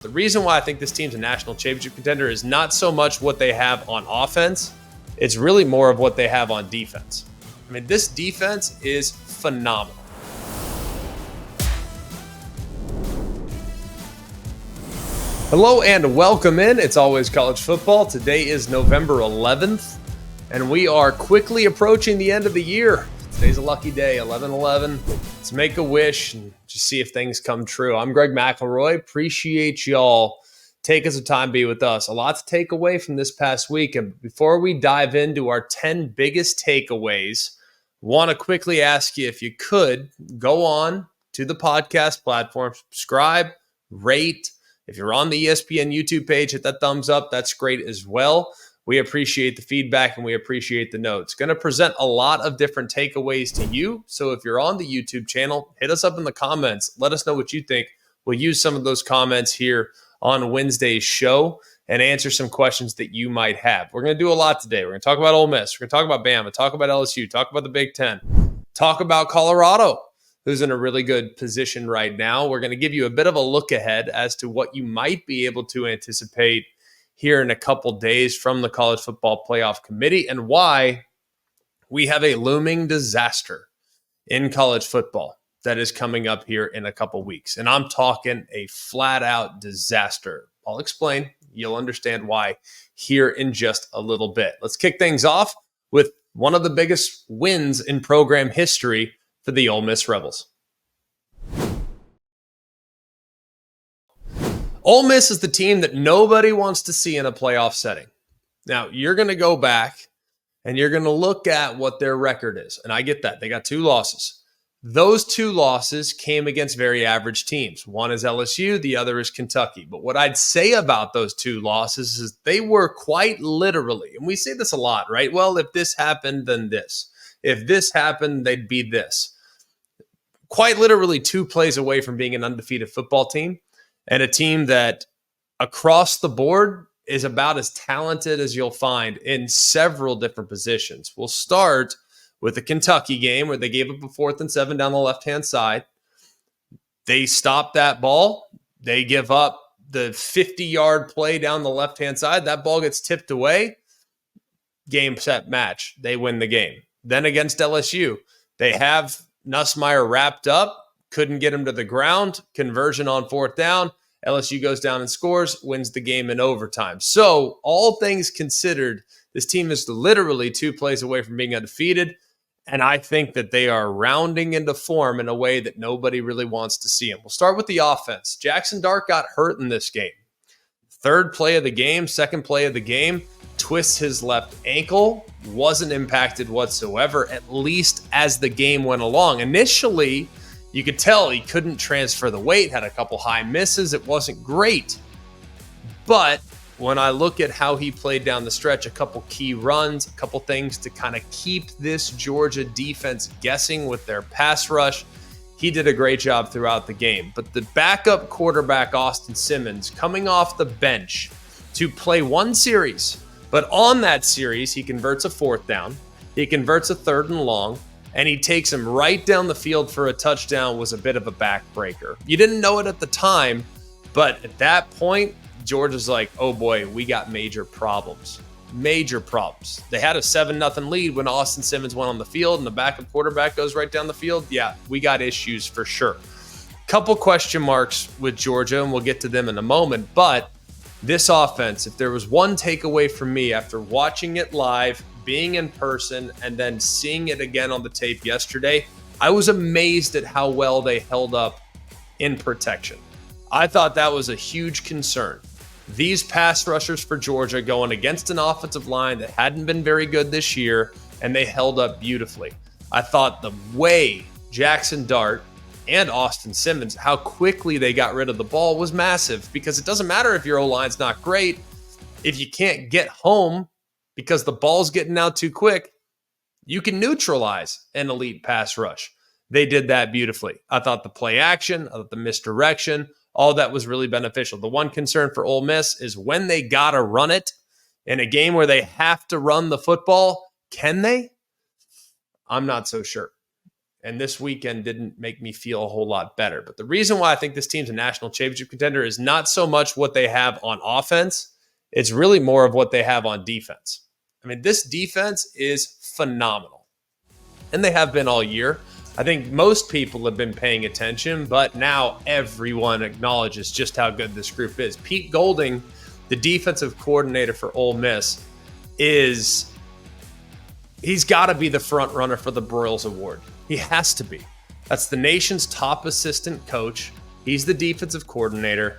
The reason why I think this team's a national championship contender is not so much what they have on offense. It's really more of what they have on defense. I mean, this defense is phenomenal. Hello and welcome in. It's always college football. Today is November 11th, and we are quickly approaching the end of the year. Today's a lucky day, 11/11. Let's make a wish and just see if things come true. I'm Greg McElroy. Appreciate y'all taking some time to be with us. A lot to take away from this past week. And before we dive into our 10 biggest takeaways, want to quickly ask you if you could go on to the podcast platform, subscribe, rate. If you're on the ESPN YouTube page, hit that thumbs up. That's great as well. We appreciate the feedback and we appreciate the notes. Going to present a lot of different takeaways to you. So if you're on the YouTube channel, hit us up in the comments. Let us know what you think. We'll use some of those comments here on Wednesday's show and answer some questions that you might have. We're going to do a lot today. We're going to talk about Ole Miss. We're going to talk about Bama, talk about LSU, talk about the Big Ten, talk about Colorado, who's in a really good position right now. We're going to give you a bit of a look ahead as to what you might be able to anticipate here in a couple days from the College Football Playoff Committee and why we have a looming disaster in college football that is coming up here in a couple weeks. And I'm talking a flat-out disaster. I'll explain. You'll understand why here in just a little bit. Let's kick things off with one of the biggest wins in program history for the Ole Miss Rebels. Ole Miss is the team that nobody wants to see in a playoff setting. Now, you're going to go back and you're going to look at what their record is. And I get that. They got 2 losses. Those 2 losses came against very average teams. One is LSU, the other is Kentucky. But what I'd say about those 2 losses is they were quite literally, and we say this a lot, right? Well, if this happened, then this. If this happened, they'd be this. Quite literally 2 plays away from being an undefeated football team. And a team that across the board is about as talented as you'll find in several different positions. We'll start with the Kentucky game where they gave up a 4th and 7 down the left-hand side. They stop that ball. They give up the 50-yard play down the left-hand side. That ball gets tipped away. Game, set, match. They win the game. Then against LSU, they have Nussmeier wrapped up. Couldn't get him to the ground. Conversion on 4th down. LSU goes down and scores, wins the game in overtime. So, all things considered, this team is literally 2 plays away from being undefeated. And I think that they are rounding into form in a way that nobody really wants to see them. We'll start with the offense. Jackson Dart got hurt in this game. 3rd play of the game, 2nd play of the game, twists his left ankle, wasn't impacted whatsoever, at least as the game went along. Initially, you could tell he couldn't transfer the weight, had a couple high misses. It wasn't great. But when I look at how he played down the stretch, a couple key runs, a couple things to kind of keep this Georgia defense guessing with their pass rush, he did a great job throughout the game. But the backup quarterback, Austin Simmons, coming off the bench to play 1 series. But on that series, he converts a 4th down. He converts a 3rd and long. And he takes him right down the field for a touchdown. Was a bit of a backbreaker. You didn't know it at the time, but at that point, Georgia's like, oh boy, we got major problems. Major problems. They had a 7-0 lead when Austin Simmons went on the field and the backup quarterback goes right down the field. Yeah, we got issues for sure. Couple question marks with Georgia, and we'll get to them in a moment. But this offense, if there was one takeaway from me after watching it live, being in person, and then seeing it again on the tape yesterday, I was amazed at how well they held up in protection. I thought that was a huge concern. These pass rushers for Georgia going against an offensive line that hadn't been very good this year, and they held up beautifully. I thought the way Jackson Dart and Austin Simmons, how quickly they got rid of the ball was massive, because it doesn't matter if your O-line's not great. If you can't get home because the ball's getting out too quick, you can neutralize an elite pass rush. They did that beautifully. I thought the play action, I thought the misdirection, all that was really beneficial. The one concern for Ole Miss is when they got to run it in a game where they have to run the football, can they? I'm not so sure. And this weekend didn't make me feel a whole lot better. But the reason why I think this team's a national championship contender is not so much what they have on offense. It's really more of what they have on defense. I mean, this defense is phenomenal. And they have been all year. I think most people have been paying attention, but now everyone acknowledges just how good this group is. Pete Golding, the defensive coordinator for Ole Miss, he's got to be the front runner for the Broyles Award. He has to be. That's the nation's top assistant coach. He's the defensive coordinator.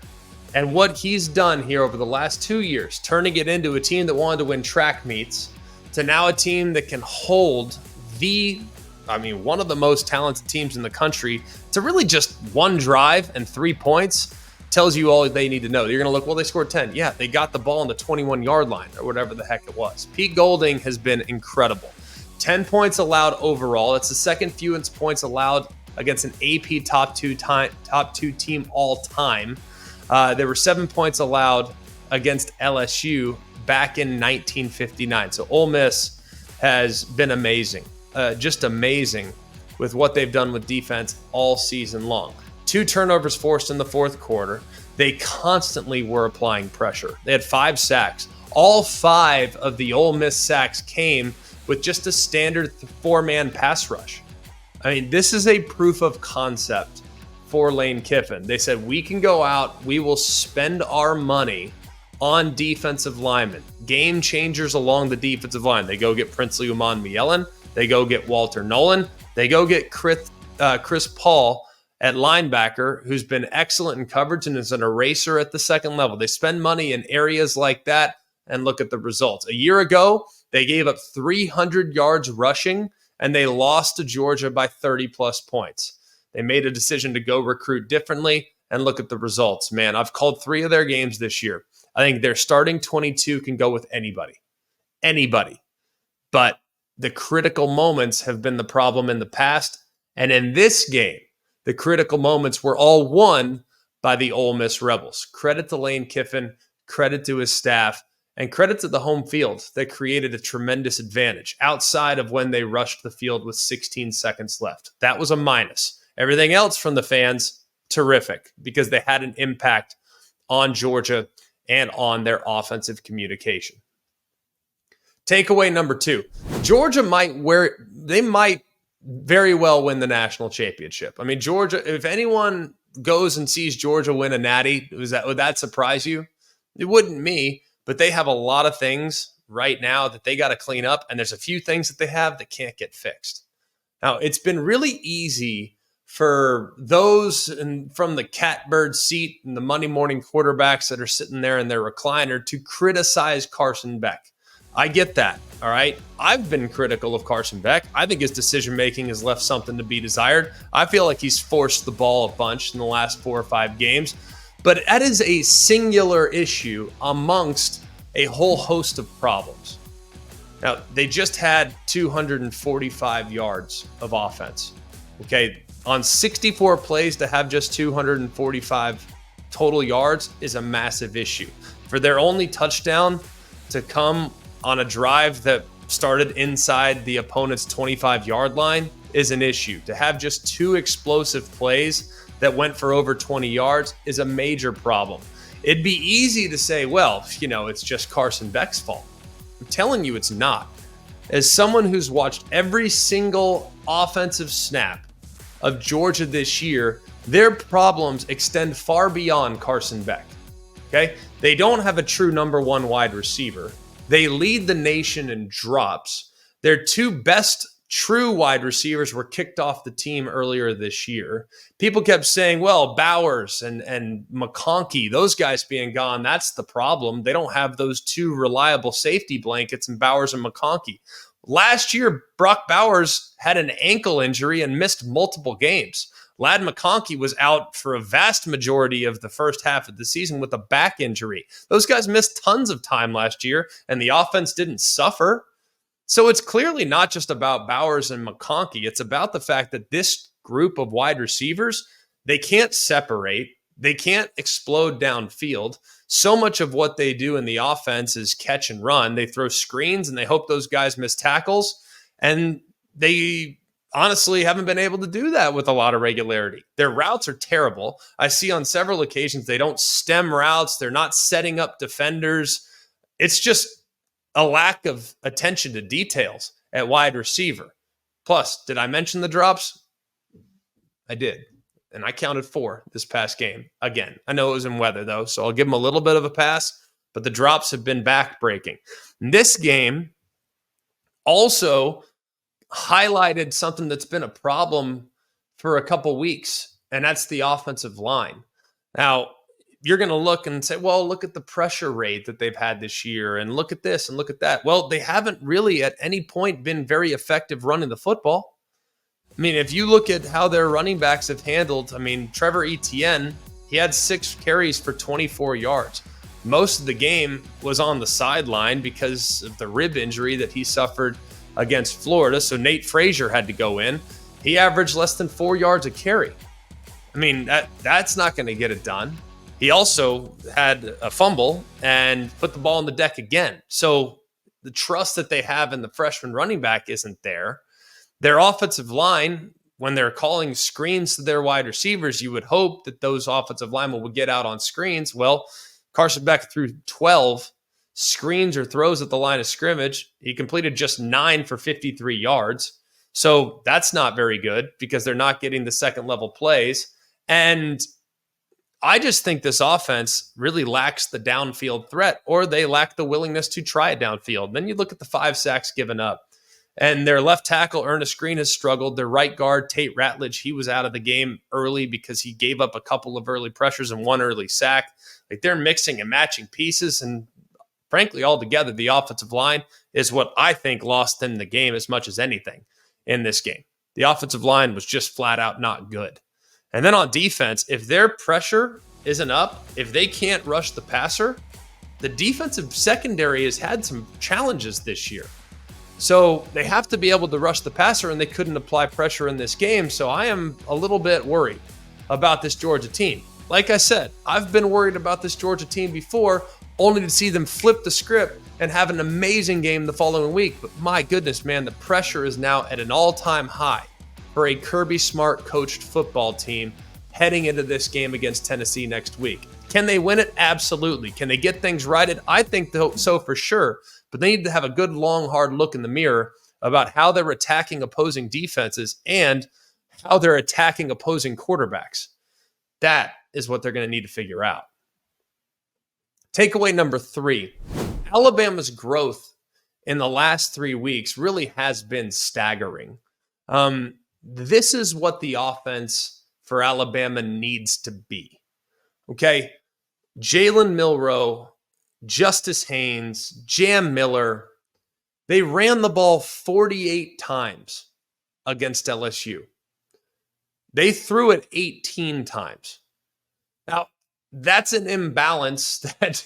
And what he's done here over the last 2 years, turning it into a team that wanted to win track meets, to now a team that can hold one of the most talented teams in the country to really just one drive and 3 points, tells you all they need to know. You're going to look, well, they scored 10. Yeah, they got the ball on the 21-yard line or whatever the heck it was. Pete Golding has been incredible. 10 points allowed overall. It's the second fewest points allowed against an AP top two team all time. There were 7 points allowed against LSU back in 1959. So Ole Miss has been amazing, just amazing with what they've done with defense all season long. 2 turnovers forced in the fourth quarter. They constantly were applying pressure. They had 5 sacks. All 5 of the Ole Miss sacks came with just a standard 4-man pass rush. I mean, this is a proof of concept for Lane Kiffin. They said, we can go out, we will spend our money on defensive linemen, game changers along the defensive line. They go get Princely Uman-Mielen. They go get Walter Nolan. They go get Chris Paul at linebacker, who's been excellent in coverage and is an eraser at the second level. They spend money in areas like that, and look at the results. A year ago, they gave up 300 yards rushing, and they lost to Georgia by 30-plus points. They made a decision to go recruit differently, and look at the results. Man, I've called 3 of their games this year. I think their starting 22 can go with anybody. Anybody. But the critical moments have been the problem in the past. And in this game, the critical moments were all won by the Ole Miss Rebels. Credit to Lane Kiffin, credit to his staff, and credit to the home field that created a tremendous advantage outside of when they rushed the field with 16 seconds left. That was a minus. Everything else from the fans, terrific, because they had an impact on Georgia and on their offensive communication. Takeaway number 2, Georgia might very well win the national championship. I mean, Georgia, if anyone goes and sees Georgia win a Natty, would that surprise you? It wouldn't me, but they have a lot of things right now that they got to clean up, and there's a few things that they have that can't get fixed. Now, it's been really easy for those from the catbird seat and the Monday morning quarterbacks that are sitting there in their recliner to criticize Carson Beck. I get that, all right? I've been critical of Carson Beck. I think his decision-making has left something to be desired. I feel like he's forced the ball a bunch in the last 4 or 5 games. But that is a singular issue amongst a whole host of problems. Now, they just had 245 yards of offense, okay? On 64 plays to have just 245 total yards is a massive issue. For their only touchdown to come on a drive that started inside the opponent's 25-yard line is an issue. To have just 2 explosive plays that went for over 20 yards is a major problem. It'd be easy to say, well, it's just Carson Beck's fault. I'm telling you it's not. As someone who's watched every single offensive snap of Georgia this year, their problems extend far beyond Carson Beck. Okay? They don't have a true number 1 wide receiver. They lead the nation in drops. Their 2 best true wide receivers were kicked off the team earlier this year. People kept saying, well, Bowers and McConkey, those guys being gone, that's the problem. They don't have those 2 reliable safety blankets in Bowers and McConkey. Last year, Brock Bowers had an ankle injury and missed multiple games. Ladd McConkey was out for a vast majority of the first half of the season with a back injury. Those guys missed tons of time last year, and the offense didn't suffer. So it's clearly not just about Bowers and McConkey. It's about the fact that this group of wide receivers, they can't separate. They can't explode downfield. So much of what they do in the offense is catch and run. They throw screens, and they hope those guys miss tackles. And they honestly haven't been able to do that with a lot of regularity. Their routes are terrible. I see on several occasions they don't stem routes. They're not setting up defenders. It's just a lack of attention to details at wide receiver. Plus, did I mention the drops? I did. And I counted 4 this past game. Again, I know it was in weather, though, so I'll give them a little bit of a pass, but the drops have been back-breaking. This game also highlighted something that's been a problem for a couple weeks, and that's the offensive line. Now, you're going to look and say, well, look at the pressure rate that they've had this year, and look at this and look at that. Well, they haven't really at any point been very effective running the football. I mean, if you look at how their running backs have handled, I mean, Trevor Etienne, he had 6 carries for 24 yards. Most of the game was on the sideline because of the rib injury that he suffered against Florida. So Nate Frazier had to go in. He averaged less than 4 yards a carry. I mean, that's not going to get it done. He also had a fumble and put the ball on the deck again. So the trust that they have in the freshman running back isn't there. Their offensive line, when they're calling screens to their wide receivers, you would hope that those offensive linemen would get out on screens. Well, Carson Beck threw 12 screens or throws at the line of scrimmage. He completed just 9 for 53 yards. So that's not very good because they're not getting the second level plays. And I just think this offense really lacks the downfield threat, or they lack the willingness to try it downfield. Then you look at the 5 sacks given up. And their left tackle, Ernest Green, has struggled. Their right guard, Tate Ratledge, he was out of the game early because he gave up a couple of early pressures and 1 early sack. Like, they're mixing and matching pieces. And frankly, altogether, the offensive line is what I think lost them the game as much as anything in this game. The offensive line was just flat out not good. And then on defense, if their pressure isn't up, if they can't rush the passer, the defensive secondary has had some challenges this year. So they have to be able to rush the passer, and they couldn't apply pressure in this game. So I am a little bit worried about this Georgia team. Like I said, I've been worried about this Georgia team before, only to see them flip the script and have an amazing game the following week. But my goodness, man, the pressure is now at an all-time high for a Kirby Smart coached football team heading into this game against Tennessee next week. Can they win it? Absolutely. Can they get things righted? I think so for sure. But they need to have a good, long, hard look in the mirror about how they're attacking opposing defenses and how they're attacking opposing quarterbacks. That is what they're going to need to figure out. Takeaway number 3, Alabama's growth in the last 3 weeks really has been staggering. This is what the offense for Alabama needs to be. Okay, Jalen Milroe, Justice Haynes, Jam Miller, they ran the ball 48 times against LSU. They threw it 18 times. Now, that's an imbalance that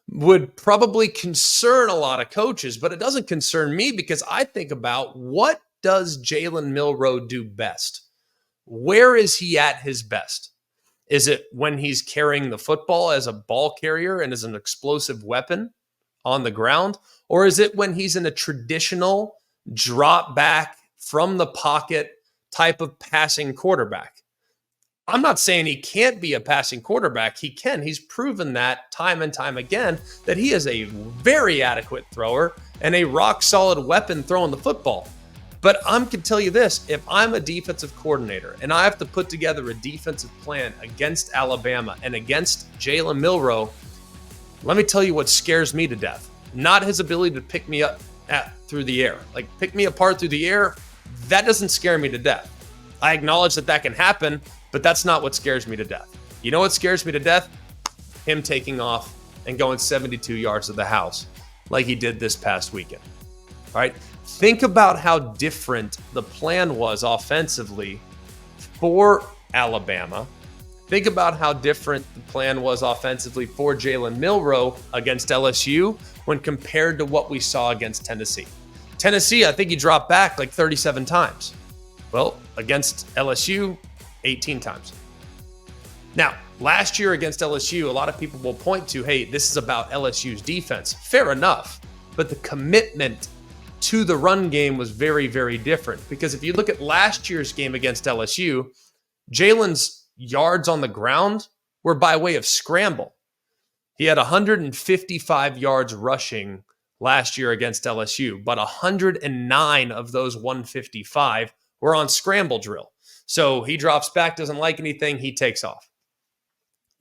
would probably concern a lot of coaches, but it doesn't concern me because I think about, what does Jalen Milroe do best? Where is he at his best? Is it when he's carrying the football as a ball carrier and as an explosive weapon on the ground? Or is it when he's in a traditional drop back from the pocket type of passing quarterback? I'm not saying he can't be a passing quarterback. He can. He's proven that time and time again, that he is a very adequate thrower and a rock solid weapon throwing the football. But I can tell you this, if I'm a defensive coordinator and I have to put together a defensive plan against Alabama and against Jalen Milroe, let me tell you what scares me to death. Not his ability to pick me up through the air. Like, pick me apart through the air, that doesn't scare me to death. I acknowledge that can happen, but that's not what scares me to death. You know what scares me to death? Him taking off and going 72 yards to the house like he did this past weekend. All right? Think about how different the plan was offensively for Alabama. Think about how different the plan was offensively for Jalen Milroe against LSU when compared to what we saw against Tennessee. Tennessee, I think he dropped back like 37 times. Well, against LSU, 18 times. Now, last year against LSU, a lot of people will point to, hey, this is about LSU's defense. Fair enough. But the commitment to the run game was very, very different. Because if you look at last year's game against LSU, Jalen's yards on the ground were by way of scramble. He had 155 yards rushing last year against LSU, but 109 of those 155 were on scramble drill. So he drops back, doesn't like anything, he takes off.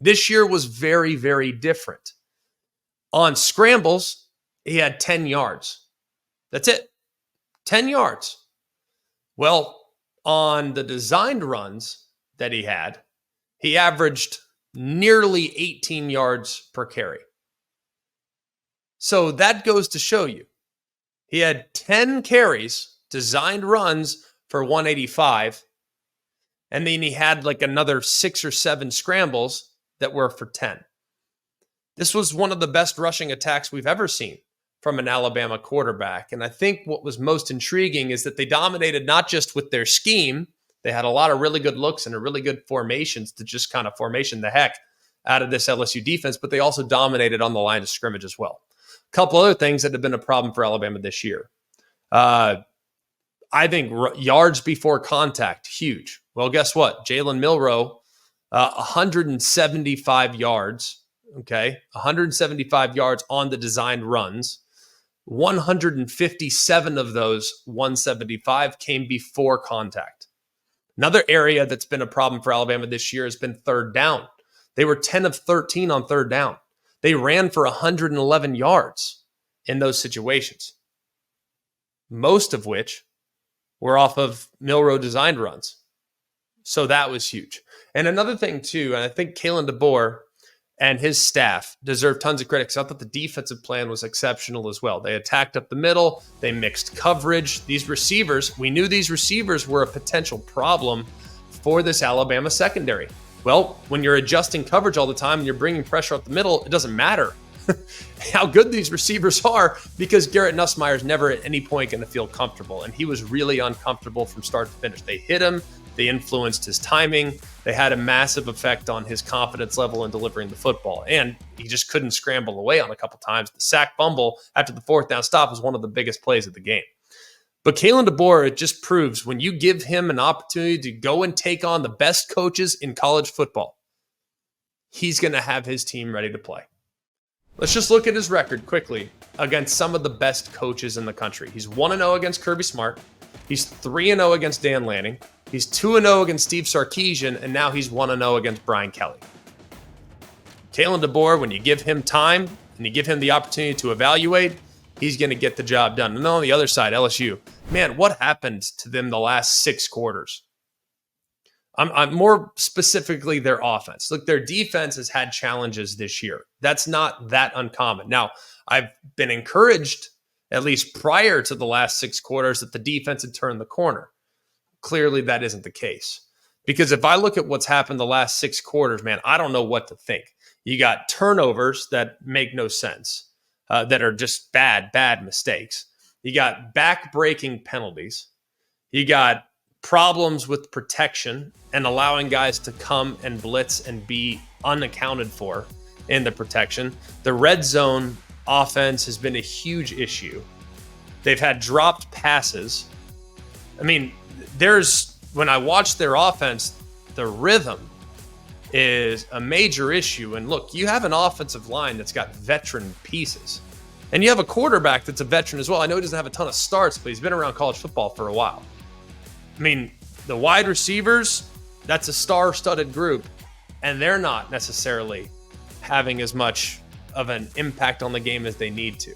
This year was very, very different. On scrambles, he had 10 yards. That's it. 10 yards. Well, on the designed runs that he averaged nearly 18 yards per carry. So that goes to show you. He had 10 carries, designed runs for 185, and then he had like another 6 or 7 scrambles that were for 10. This was one of the best rushing attacks we've ever seen from an Alabama quarterback. And I think what was most intriguing is that they dominated not just with their scheme. They had a lot of really good looks and a really good formations to just kind of formation the heck out of this LSU defense, but they also dominated on the line of scrimmage as well. A couple other things that have been a problem for Alabama this year. I think yards before contact, huge. Well, guess what? Jalen Milroe, 175 yards, okay? 175 yards on the designed runs. 157 of those 175 came before contact. Another area that's been a problem for Alabama this year has been third down. They were 10 of 13 on third down. They ran for 111 yards in those situations, most of which were off of Milroe designed runs. So that was huge. And another thing too, and I think Kalen DeBoer and his staff deserve tons of credit because I thought the defensive plan was exceptional as well. They attacked up the middle. They mixed coverage. These receivers, we knew these receivers were a potential problem for this Alabama secondary. Well, when you're adjusting coverage all the time and you're bringing pressure up the middle, it doesn't matter how good these receivers are because Garrett Nussmeier is never at any point going to feel comfortable. And he was really uncomfortable from start to finish. They hit him. They influenced his timing. They had a massive effect on his confidence level in delivering the football. And he just couldn't scramble away on a couple times. The sack fumble after the fourth down stop was one of the biggest plays of the game. But Kalen DeBoer, it just proves when you give him an opportunity to go and take on the best coaches in college football, he's going to have his team ready to play. Let's just look at his record quickly against some of the best coaches in the country. He's 1-0 against Kirby Smart. He's 3-0 against Dan Lanning. He's 2-0 against Steve Sarkisian, and now he's 1-0 against Brian Kelly. Kalen DeBoer, when you give him time and you give him the opportunity to evaluate, he's going to get the job done. And then on the other side, LSU, man, what happened to them the last 6 quarters? I'm more specifically their offense. Look, their defense has had challenges this year. That's not that uncommon. Now, I've been encouraged, at least prior to the last 6 quarters, that the defense had turned the corner. Clearly, that isn't the case. Because if I look at what's happened the last 6 quarters, man, I don't know what to think. You got turnovers that make no sense, that are just bad mistakes. You got back-breaking penalties. You got problems with protection and allowing guys to come and blitz and be unaccounted for in the protection. The red zone offense has been a huge issue. They've had dropped passes. I mean, when I watch their offense, the rhythm is a major issue. And look, you have an offensive line that's got veteran pieces. And you have a quarterback that's a veteran as well. I know he doesn't have a ton of starts, but he's been around college football for a while. I mean, the wide receivers, that's a star-studded group, and they're not necessarily having as much of an impact on the game as they need to.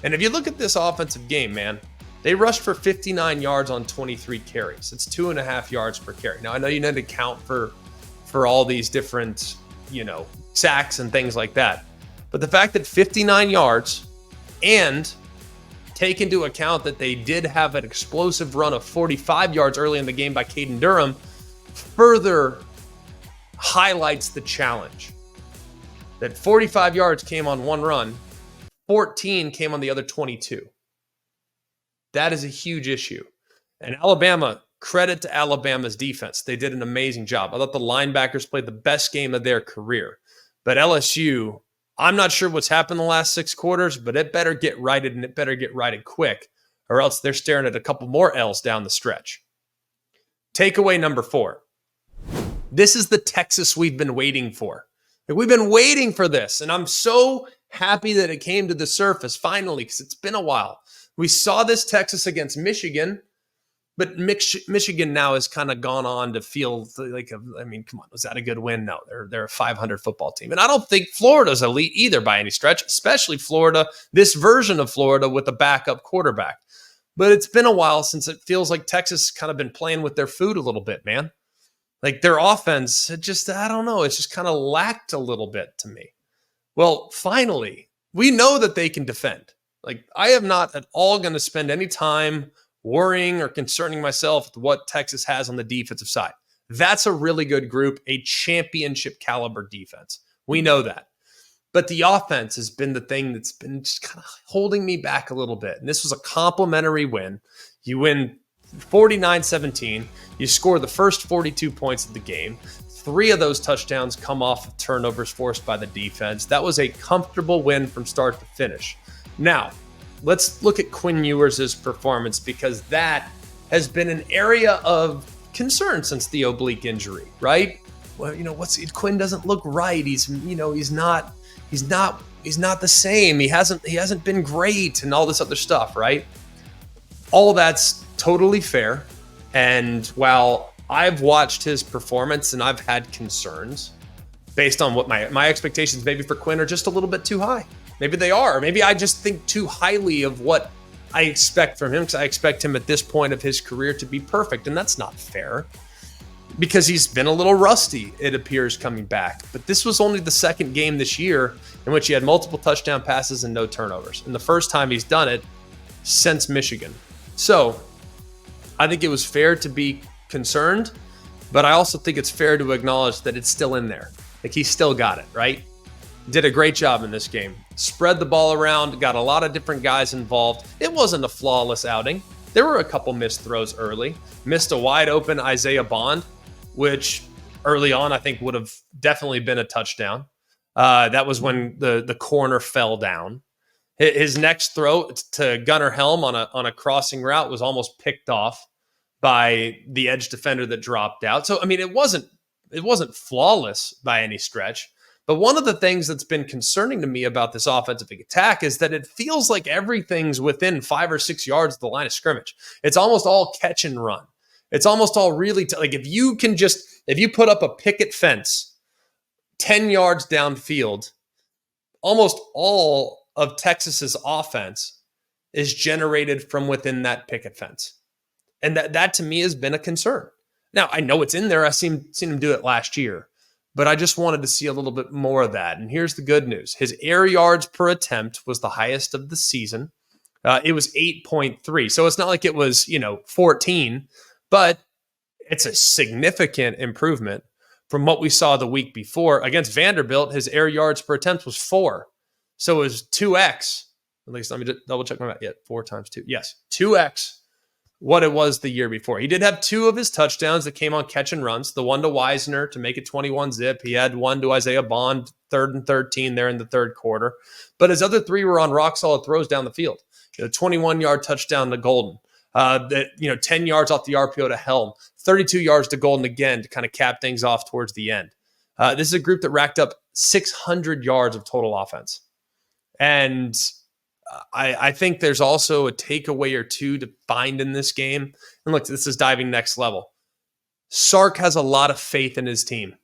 And if you look at this offensive game, man, they rushed for 59 yards on 23 carries. It's 2.5 yards per carry. Now, I know you need to count for all these different, sacks and things like that. But the fact that 59 yards and take into account that they did have an explosive run of 45 yards early in the game by Caden Durham further highlights the challenge. That 45 yards came on one run, 14 came on the other 22. That is a huge issue. And Alabama, credit to Alabama's defense. They did an amazing job. I thought the linebackers played the best game of their career. But LSU, I'm not sure what's happened the last 6 quarters, but it better get righted, and it better get righted quick, or else they're staring at a couple more L's down the stretch. Takeaway number 4. This is the Texas we've been waiting for. Like, we've been waiting for this, and I'm so happy that it came to the surface finally, because it's been a while. We saw this Texas against Michigan, but Michigan now has kind of gone on to feel like, come on, was that a good win? No, they're a 500 football team. And I don't think Florida's elite either by any stretch, especially Florida, this version of Florida with a backup quarterback. But it's been a while since it feels like Texas kind of been playing with their food a little bit, man. Like, their offense, I don't know, it's just kind of lacked a little bit to me. Well, finally, we know that they can defend. Like, I am not at all going to spend any time worrying or concerning myself with what Texas has on the defensive side. That's a really good group, a championship caliber defense. We know that. But the offense has been the thing that's been just kind of holding me back a little bit. And this was a complimentary win. You win 49-17. You score the first 42 points of the game. 3 of those touchdowns come off of turnovers forced by the defense. That was a comfortable win from start to finish. Now, let's look at Quinn Ewers' performance, because that has been an area of concern since the oblique injury, right? Well, Quinn doesn't look right. He's not the same. He hasn't been great and all this other stuff, right? All that's totally fair. And while I've watched his performance and I've had concerns based on what my expectations maybe for Quinn are just a little bit too high. Maybe they are. Maybe I just think too highly of what I expect from him, because I expect him at this point of his career to be perfect. And that's not fair, because he's been a little rusty, it appears, coming back. But this was only the second game this year in which he had multiple touchdown passes and no turnovers. And the first time he's done it since Michigan. So I think it was fair to be concerned, but I also think it's fair to acknowledge that it's still in there. Like, he still got it, right? Did a great job in this game. Spread the ball around, got a lot of different guys involved. It wasn't a flawless outing. There were a couple missed throws early. Missed a wide open Isaiah Bond, which early on I think would have definitely been a touchdown. That was when the corner fell down. His next throw to Gunnar Helm on a crossing route was almost picked off by the edge defender that dropped out. So, I mean, it wasn't flawless by any stretch. But one of the things that's been concerning to me about this offensive attack is that it feels like everything's within 5 or 6 yards of the line of scrimmage. It's almost all catch and run. It's almost all really like if you put up a picket fence 10 yards downfield, almost all of Texas's offense is generated from within that picket fence. And that to me has been a concern. Now, I know it's in there. I've seen him do it last year. But I just wanted to see a little bit more of that. And here's the good news. His air yards per attempt was the highest of the season. It was 8.3. So it's not like it was, 14, but it's a significant improvement from what we saw the week before. Against Vanderbilt, his air yards per attempt was 4. So it was 2x. At least let me just double check my math. Yeah, 4 times 2. Yes, 2x what it was the year before. He did have 2 of his touchdowns that came on catch and runs, the one to Wisner to make it 21 zip. He had one to Isaiah Bond, 3rd and 13 there in the third quarter. But his other 3 were on rock solid throws down the field. 21-yard touchdown to Golden. 10 yards off the RPO to Helm. 32 yards to Golden again to kind of cap things off towards the end. This is a group that racked up 600 yards of total offense. And I think there's also a takeaway or two to find in this game. And look, this is diving next level. Sark has a lot of faith in his team.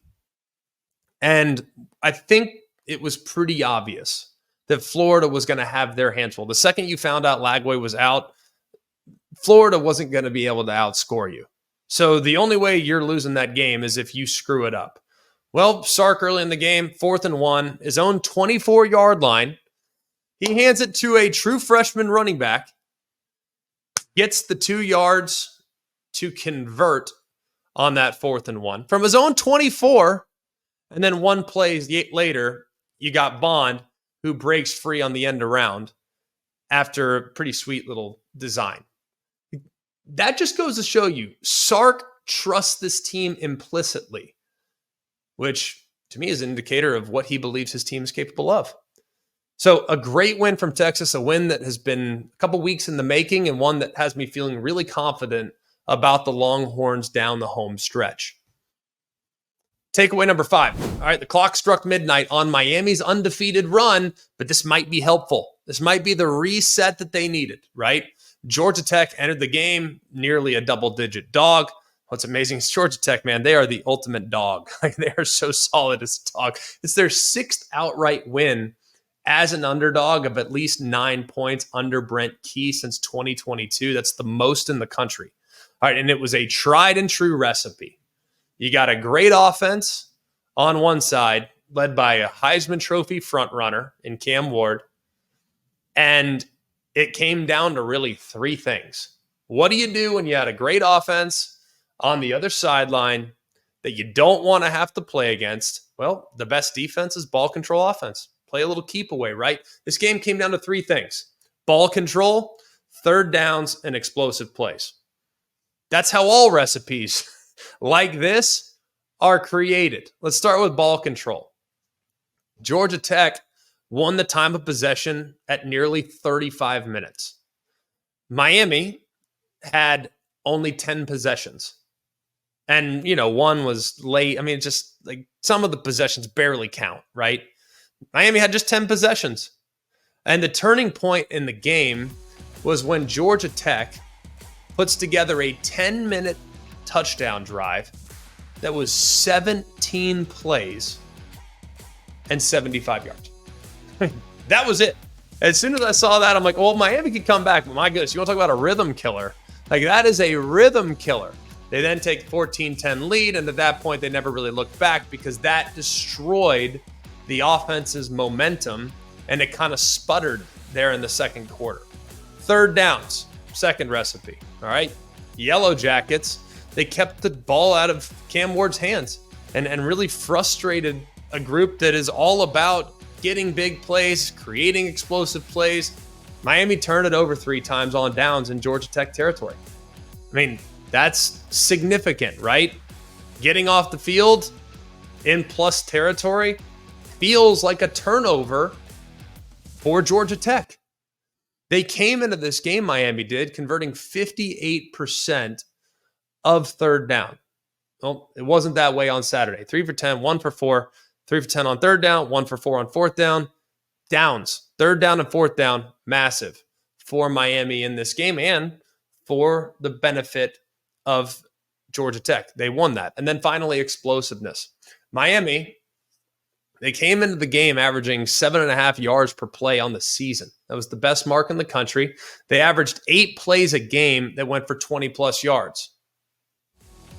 And I think it was pretty obvious that Florida was going to have their hands full. The second you found out Lagway was out, Florida wasn't going to be able to outscore you. So the only way you're losing that game is if you screw it up. Well, Sark early in the game, 4th and 1, his own 24-yard line. He hands it to a true freshman running back, gets the 2 yards to convert on that 4th and 1 from his own 24. And then one play later, you got Bond, who breaks free on the end around after a pretty sweet little design. That just goes to show you, Sark trusts this team implicitly, which to me is an indicator of what he believes his team is capable of. So a great win from Texas, a win that has been a couple weeks in the making and one that has me feeling really confident about the Longhorns down the home stretch. Takeaway number 5. All right, the clock struck midnight on Miami's undefeated run, but this might be helpful. This might be the reset that they needed, right? Georgia Tech entered the game nearly a double-digit dog. What's amazing is Georgia Tech, man, they are the ultimate dog. Like, they are so solid as a dog. It's their 6th outright win as an underdog of at least 9 points under Brent Key since 2022. That's the most in the country. All right, and it was a tried and true recipe. You got a great offense on one side, led by a Heisman Trophy frontrunner in Cam Ward. And it came down to really 3 things. What do you do when you had a great offense on the other sideline that you don't want to have to play against? Well, the best defense is ball control offense. Play a little keep away, right? This game came down to 3 things: ball control, third downs, and explosive plays. That's how all recipes like this are created. Let's start with ball control. Georgia Tech won the time of possession at nearly 35 minutes. Miami had only 10 possessions. And, one was late. I mean, just like some of the possessions barely count, right? Miami had just 10 possessions. And the turning point in the game was when Georgia Tech puts together a 10-minute touchdown drive that was 17 plays and 75 yards. That was it. As soon as I saw that, I'm like, well, Miami could come back, but my goodness, you want to talk about a rhythm killer? Like, that is a rhythm killer. They then take 14-10 lead, and at that point, they never really looked back because that destroyed the offense's momentum, and it kind of sputtered there in the second quarter. Third downs, second recipe, all right? Yellow Jackets, they kept the ball out of Cam Ward's hands and really frustrated a group that is all about getting big plays, creating explosive plays. Miami turned it over 3 times on downs in Georgia Tech territory. I mean, that's significant, right? Getting off the field in plus territory feels like a turnover for Georgia Tech. They came into this game, Miami did, converting 58% of third down. Well, it wasn't that way on Saturday. 3 for 10, 1 for 4, 3 for 10 on third down, 1 for 4 on fourth down. Downs, third down and fourth down, massive for Miami in this game and for the benefit of Georgia Tech. They won that. And then finally, explosiveness. Miami, they came into the game averaging 7.5 yards per play on the season. That was the best mark in the country. They averaged 8 plays a game that went for 20-plus yards.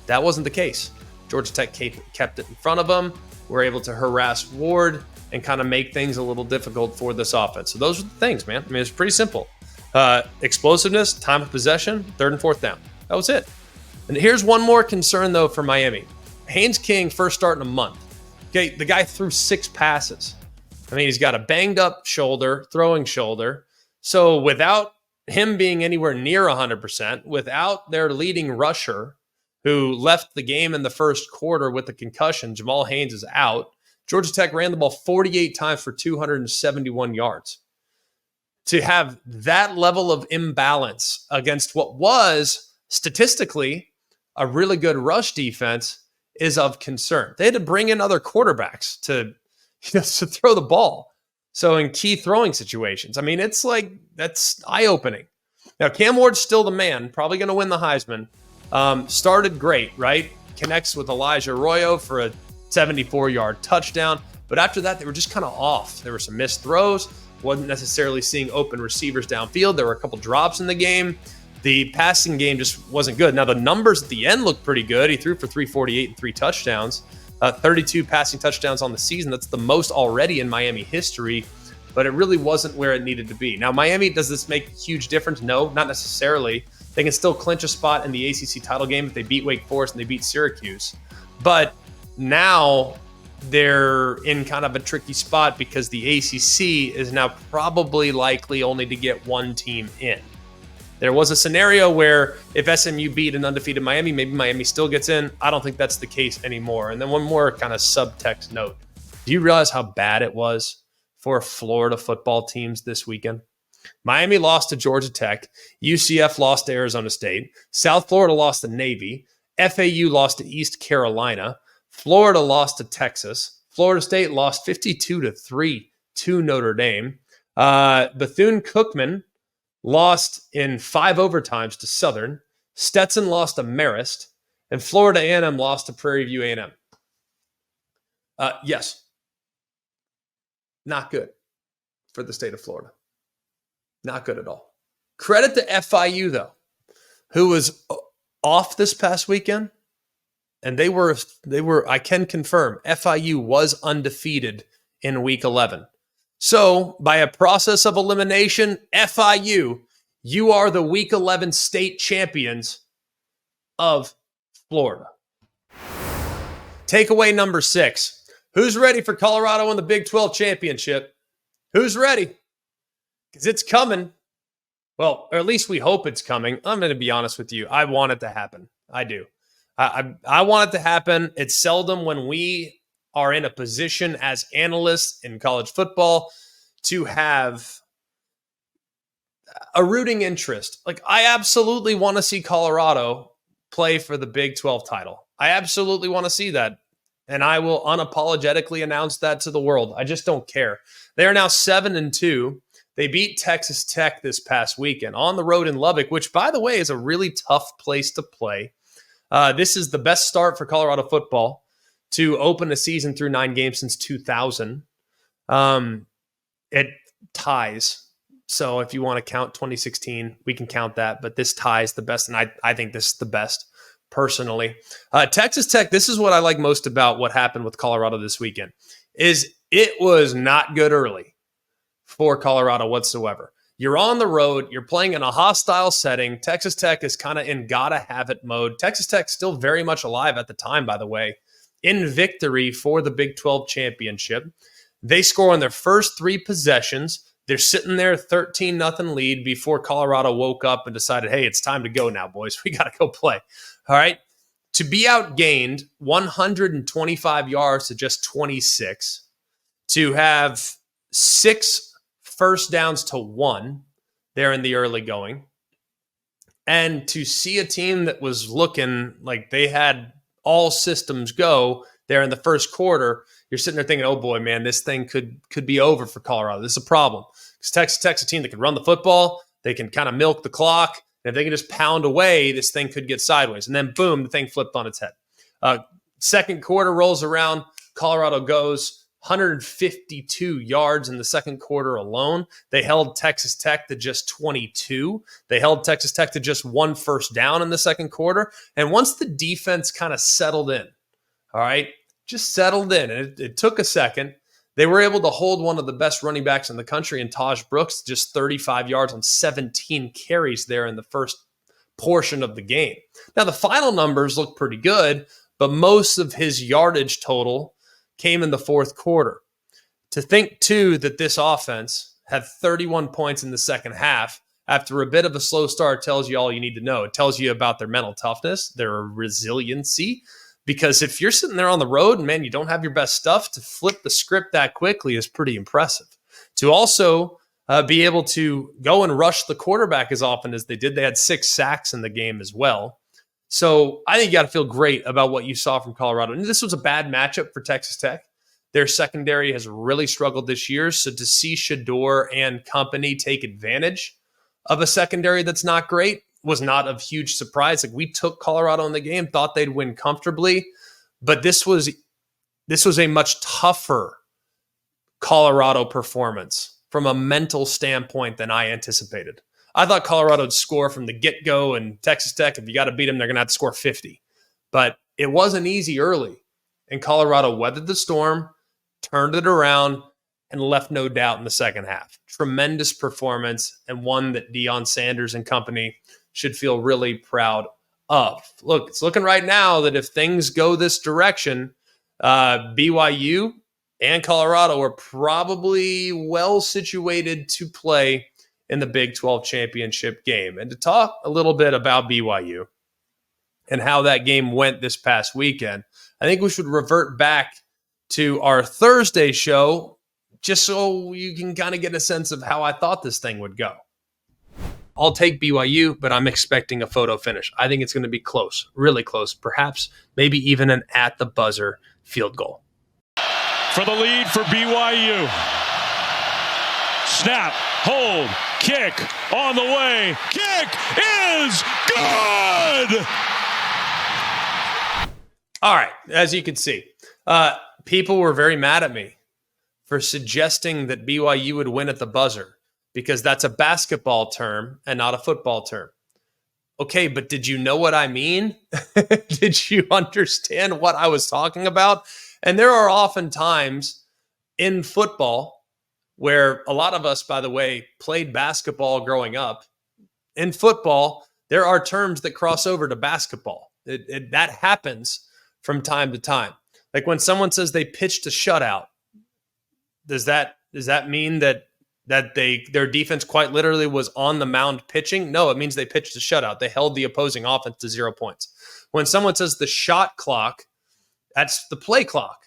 That wasn't the case. Georgia Tech kept it in front of them, were able to harass Ward and kind of make things a little difficult for this offense. So those are the things, man. I mean, it's pretty simple. Explosiveness, time of possession, third and fourth down. That was it. And here's one more concern, though, for Miami. Haynes King first start in a month. Okay, the guy threw 6 passes. I mean, he's got a banged-up shoulder, throwing shoulder. So without him being anywhere near 100%, without their leading rusher, who left the game in the first quarter with a concussion, Jamal Haynes is out. Georgia Tech ran the ball 48 times for 271 yards. To have that level of imbalance against what was statistically a really good rush defense is of concern. They had to bring in other quarterbacks to throw the ball. So in key throwing situations, I mean, it's like, that's eye-opening. Now, Cam Ward's still the man, probably going to win the Heisman. Started great, right? Connects with Elijah Arroyo for a 74-yard touchdown. But after that, they were just kind of off. There were some missed throws. Wasn't necessarily seeing open receivers downfield. There were a couple drops in the game. The passing game just wasn't good. Now, the numbers at the end looked pretty good. He threw for 348 and 3 touchdowns. 32 passing touchdowns on the season. That's the most already in Miami history. But it really wasn't where it needed to be. Now, Miami, does this make a huge difference? No, not necessarily. They can still clinch a spot in the ACC title game if they beat Wake Forest and they beat Syracuse. But now they're in kind of a tricky spot because the ACC is now probably likely only to get one team in. There was a scenario where if SMU beat an undefeated Miami, maybe Miami still gets in. I don't think that's the case anymore. And then one more kind of subtext note. Do you realize how bad it was for Florida football teams this weekend. Miami lost to Georgia Tech. UCF lost to Arizona State. South Florida lost to Navy. FAU lost to East Carolina. Florida lost to Texas. Florida State lost 52-3 to Notre Dame. Bethune-Cookman lost in 5 overtimes to Southern. Stetson lost to Marist. And Florida A&M lost to Prairie View A&M. Yes. Not good for the state of Florida. Not good at all. Credit to FIU, though, who was off this past weekend. And they were, I can confirm, FIU was undefeated in week 11. So by a process of elimination, FIU, you are the week 11 state champions of Florida. Takeaway number 6. Who's ready for Colorado in the Big 12 championship? Who's ready? Because it's coming. Well, or at least we hope it's coming. I'm going to be honest with you. I want it to happen. I do. I want it to happen. It's seldom when we are in a position as analysts in college football to have a rooting interest. Like, I absolutely want to see Colorado play for the Big 12 title. I absolutely want to see that. And I will unapologetically announce that to the world. I just don't care. They are now 7-2. They beat Texas Tech this past weekend on the road in Lubbock, which, by the way, is a really tough place to play. This is the best start for Colorado football to open a season through 9 games since 2000. It ties. So if you want to count 2016, we can count that. But this ties the best, and I think this is the best. Personally, Texas Tech, this is what I like most about what happened with Colorado this weekend, is it was not good early for Colorado whatsoever. You're on the road. You're playing in a hostile setting. Texas Tech is kind of in gotta-have-it mode. Texas Tech still very much alive at the time, by the way, in victory for the Big 12 championship. They score on their first 3 possessions. They're sitting there 13-0 lead before Colorado woke up and decided, hey, it's time to go now, boys. We got to go play. All right. To be outgained 125 yards to just 26, to have 6 first downs to 1 there in the early going, and to see a team that was looking like they had all systems go there in the first quarter, you're sitting there thinking, oh boy, man, this thing could be over for Colorado. This is a problem because Texas Tech's a team that can run the football. They can kind of milk the clock. And if they can just pound away, this thing could get sideways. And then, boom, the thing flipped on its head. Second quarter rolls around. Colorado goes 152 yards in the second quarter alone. They held Texas Tech to just 22. They held Texas Tech to just 1 first down in the second quarter. And once the defense kind of settled in, all right, just settled in, and it took a second, they were able to hold one of the best running backs in the country in Taj Brooks, just 35 yards on 17 carries there in the first portion of the game. Now, the final numbers look pretty good, but most of his yardage total came in the fourth quarter. To think, too, that this offense had 31 points in the second half after a bit of a slow start tells you all you need to know. It tells you about their mental toughness, their resiliency. Because if you're sitting there on the road and, man, you don't have your best stuff, to flip the script that quickly is pretty impressive. To also be able to go and rush the quarterback as often as they did. They had 6 sacks in the game as well. So I think you got to feel great about what you saw from Colorado. And this was a bad matchup for Texas Tech. Their secondary has really struggled this year. So to see Shador and company take advantage of a secondary that's not great was not a huge surprise. Like, we took Colorado in the game, thought they'd win comfortably, but this was a much tougher Colorado performance from a mental standpoint than I anticipated. I thought Colorado would score from the get-go, and Texas Tech, if you got to beat them, they're going to have to score 50. But it wasn't easy early, and Colorado weathered the storm, turned it around, and left no doubt in the second half. Tremendous performance, and one that Deion Sanders and company should feel really proud of. Look, it's looking right now that if things go this direction, BYU and Colorado are probably well situated to play in the Big 12 championship game. And to talk a little bit about BYU and how that game went this past weekend, I think we should revert back to our Thursday show just so you can kind of get a sense of how I thought this thing would go. I'll take BYU, but I'm expecting a photo finish. I think it's going to be close, really close, perhaps maybe even an at the buzzer field goal. For the lead for BYU. Snap, hold, kick, on the way. Kick is good! All right, as you can see, people were very mad at me for suggesting that BYU would win at the buzzer because that's a basketball term and not a football term. Okay, but did you know what I mean? Did you understand what I was talking about? And there are often times in football where a lot of us, by the way, played basketball growing up. In football, there are terms that cross over to basketball. That happens from time to time. Like when someone says they pitched a shutout, does that mean that their defense quite literally was on the mound pitching? No, it means they pitched a shutout. They held the opposing offense to 0 points. When someone says the shot clock, that's the play clock.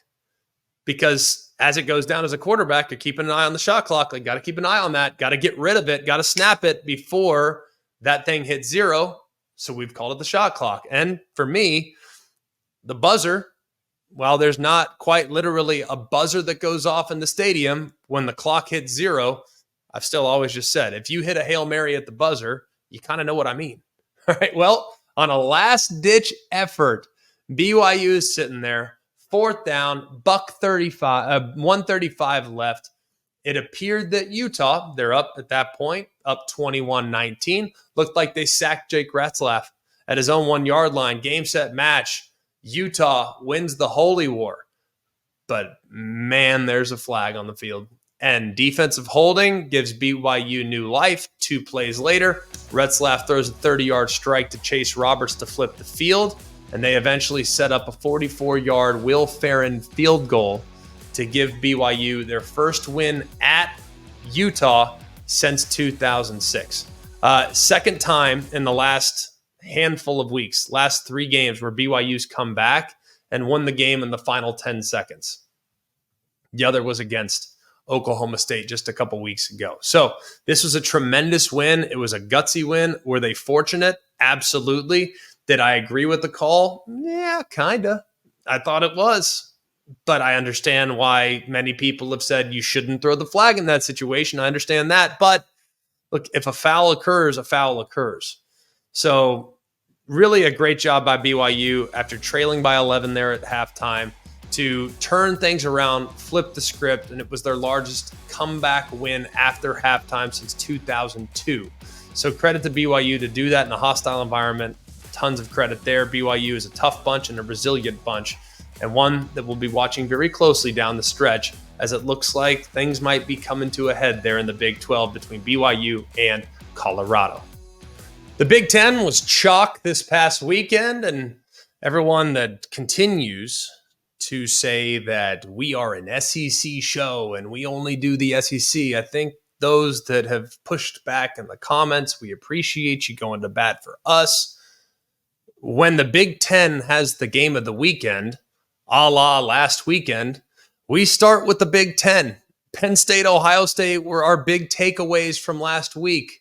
Because as it goes down as a quarterback, you're keeping an eye on the shot clock. Like, got to keep an eye on that. Got to get rid of it. Got to snap it before that thing hits 0. So we've called it the shot clock. And for me, the buzzer, while there's not quite literally a buzzer that goes off in the stadium when the clock hits 0, I've still always just said, if you hit a Hail Mary at the buzzer, you kind of know what I mean. All right. Well, on a last-ditch effort, BYU is sitting there, 4th down, $135 left. It appeared that Utah, they're up at that point, up 21-19. Looked like they sacked Jake Retzlaff at his own 1-yard line. Game, set, match. Utah wins the Holy War. But, man, there's a flag on the field. And defensive holding gives BYU new life. 2 plays later, Retzlaff throws a 30-yard strike to Chase Roberts to flip the field. And they eventually set up a 44-yard Will Ferrin field goal to give BYU their first win at Utah since 2006. Second time in the last handful of weeks, last 3 games where BYU's come back and won the game in the final 10 seconds. The other was against Oklahoma State just a couple weeks ago. So this was a tremendous win. It was a gutsy win. Were they fortunate? Absolutely. Did I agree with the call? Yeah, kind of. I thought it was. But I understand why many people have said you shouldn't throw the flag in that situation. I understand that. But look, if a foul occurs, a foul occurs. So really a great job by BYU after trailing by 11 there at halftime to turn things around, flip the script, and it was their largest comeback win after halftime since 2002. So credit to BYU to do that in a hostile environment. Tons of credit there. BYU is a tough bunch and a resilient bunch, and one that we'll be watching very closely down the stretch as it looks like things might be coming to a head there in the Big 12 between BYU and Colorado. The Big 10 was chalk this past weekend, and everyone that continues to say that we are an SEC show and we only do the SEC, I think those that have pushed back in the comments, we appreciate you going to bat for us. When the Big 10 has the game of the weekend, a la last weekend, we start with the Big 10. Penn State, Ohio State were our big takeaways from last week.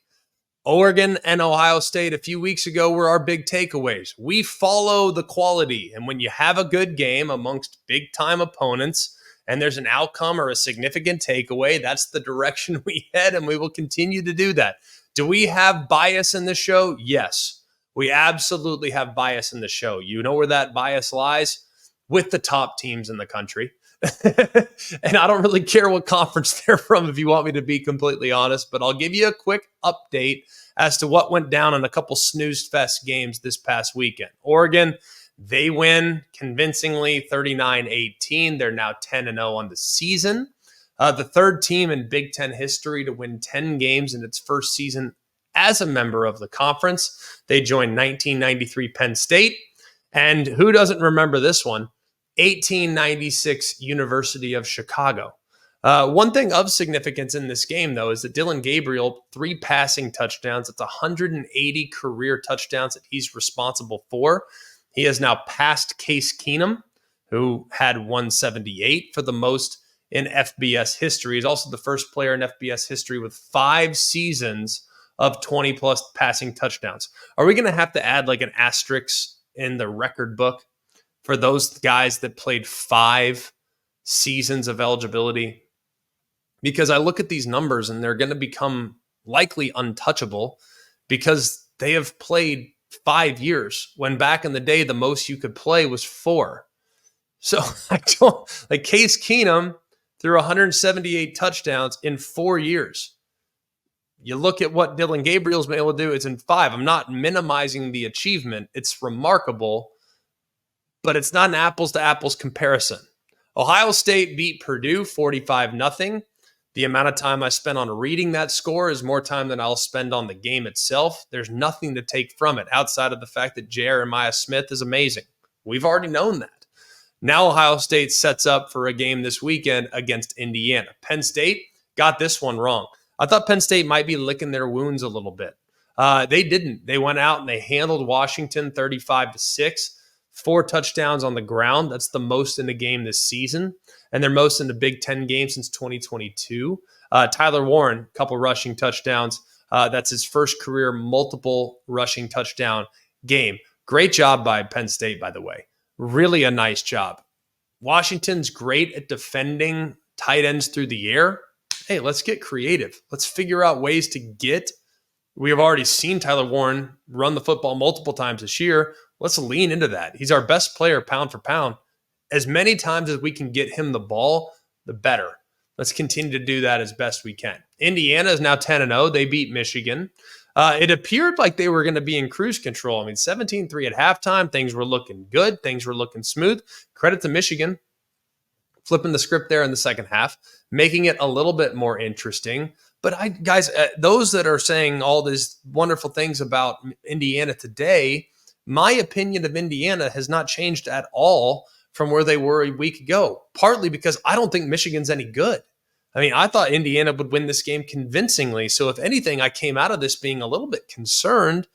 Oregon and Ohio State a few weeks ago were our big takeaways. We follow the quality, and when you have a good game amongst big-time opponents and there's an outcome or a significant takeaway, that's the direction we head, and we will continue to do that. Do we have bias in the show? Yes. We absolutely have bias in the show. You know where that bias lies? With the top teams in the country. And I don't really care what conference they're from, if you want me to be completely honest, but I'll give you a quick update as to what went down in a couple snooze fest games this past weekend. Oregon, they win convincingly 39-18. They're now 10-0 on the season. The third team in Big Ten history to win 10 games in its first season as a member of the conference. They joined 1993 Penn State. And who doesn't remember this one? 1896 University of Chicago. One thing of significance in this game, though, is that Dillon Gabriel, 3 passing touchdowns. It's 180 career touchdowns that he's responsible for. He has now passed Case Keenum, who had 178 for the most in FBS history. He's also the first player in FBS history with 5 seasons of 20-plus passing touchdowns. Are we going to have to add like an asterisk in the record book for those guys that played 5 seasons of eligibility? Because I look at these numbers and they're going to become likely untouchable because they have played 5 years when back in the day, the most you could play was 4. So I don't like Case Keenum threw 178 touchdowns in 4 years. You look at what Dylan Gabriel's been able to do, it's in 5. I'm not minimizing the achievement. It's remarkable, but it's not an apples to apples comparison. Ohio State beat Purdue 45-0. The amount of time I spent on reading that score is more time than I'll spend on the game itself. There's nothing to take from it outside of the fact that Jeremiah Smith is amazing. We've already known that. Now Ohio State sets up for a game this weekend against Indiana. Penn State got this one wrong. I thought Penn State might be licking their wounds a little bit. They didn't. They went out and they handled Washington 35-6. 4 touchdowns on the ground. That's the most in the game this season. And they're most in the Big Ten game since 2022. Tyler Warren, a couple rushing touchdowns. That's his first career multiple rushing touchdown game. Great job by Penn State, by the way. Really a nice job. Washington's great at defending tight ends through the air. Hey, let's get creative. Let's figure out ways to get. We have already seen Tyler Warren run the football multiple times this year. Let's lean into that. He's our best player pound for pound. As many times as we can get him the ball, the better. Let's continue to do that as best we can. Indiana is now 10-0. They beat Michigan. It appeared like they were going to be in cruise control. I mean, 17-3 at halftime. Things were looking good. Things were looking smooth. Credit to Michigan. Flipping the script there in the second half, making it a little bit more interesting. But guys, those that are saying all these wonderful things about Indiana today, my opinion of Indiana has not changed at all from where they were a week ago, partly because I don't think Michigan's any good. I mean, I thought Indiana would win this game convincingly. So if anything, I came out of this being a little bit concerned,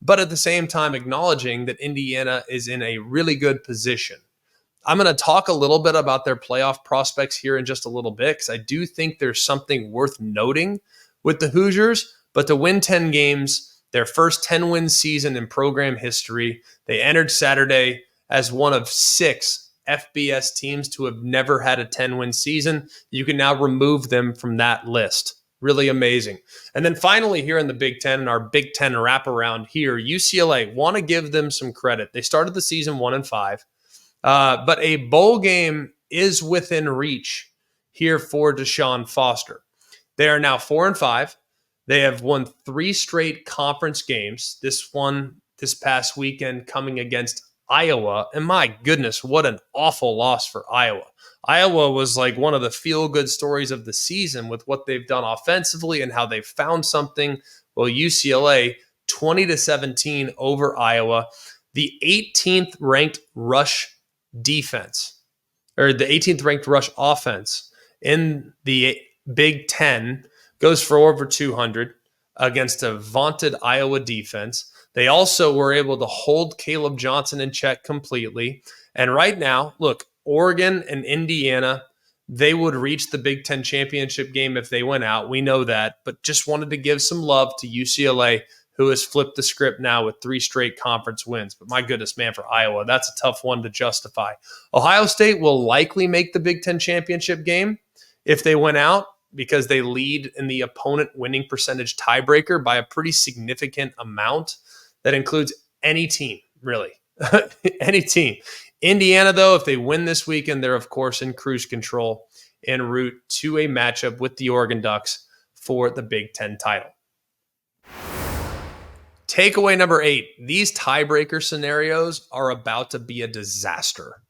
but at the same time acknowledging that Indiana is in a really good position. I'm going to talk a little bit about their playoff prospects here in just a little bit because I do think there's something worth noting with the Hoosiers. But to win 10 games, their first 10-win season in program history, they entered Saturday as one of 6 FBS teams to have never had a 10-win season. You can now remove them from that list. Really amazing. And then finally here in the Big Ten, and our Big Ten wraparound here, UCLA, want to give them some credit. They started the season 1-5. But a bowl game is within reach here for Deshaun Foster. They are now 4-5. They have won 3 straight conference games. This one this past weekend coming against Iowa. And my goodness, what an awful loss for Iowa. Iowa was like one of the feel-good stories of the season with what they've done offensively and how they've found something. Well, UCLA 20-17 over Iowa. The 18th ranked rush defense, or the 18th ranked rush offense in the Big Ten, goes for over 200 against a vaunted Iowa defense. They also were able to hold Caleb Johnson in check completely. And right now, look, Oregon and Indiana, they would reach the Big Ten championship game if they went out. We know that, but just wanted to give some love to UCLA, who has flipped the script now with 3 straight conference wins. But my goodness, man, for Iowa, that's a tough one to justify. Ohio State will likely make the Big Ten championship game if they went out because they lead in the opponent winning percentage tiebreaker by a pretty significant amount. That includes any team, really. Any team. Indiana, though, if they win this weekend, they're, of course, in cruise control en route to a matchup with the Oregon Ducks for the Big Ten title. Takeaway number 8, these tiebreaker scenarios are about to be a disaster.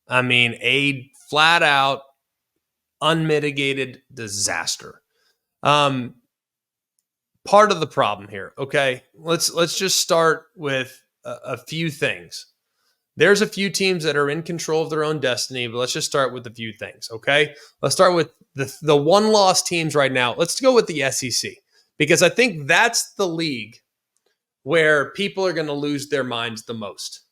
I mean, a flat-out, unmitigated disaster. Part of the problem here, okay? Let's just start with a few things. There's a few teams that are in control of their own destiny, but let's just start with a few things, okay? Let's start with the one-loss teams right now. Let's go with the SEC because I think that's the league where people are going to lose their minds the most.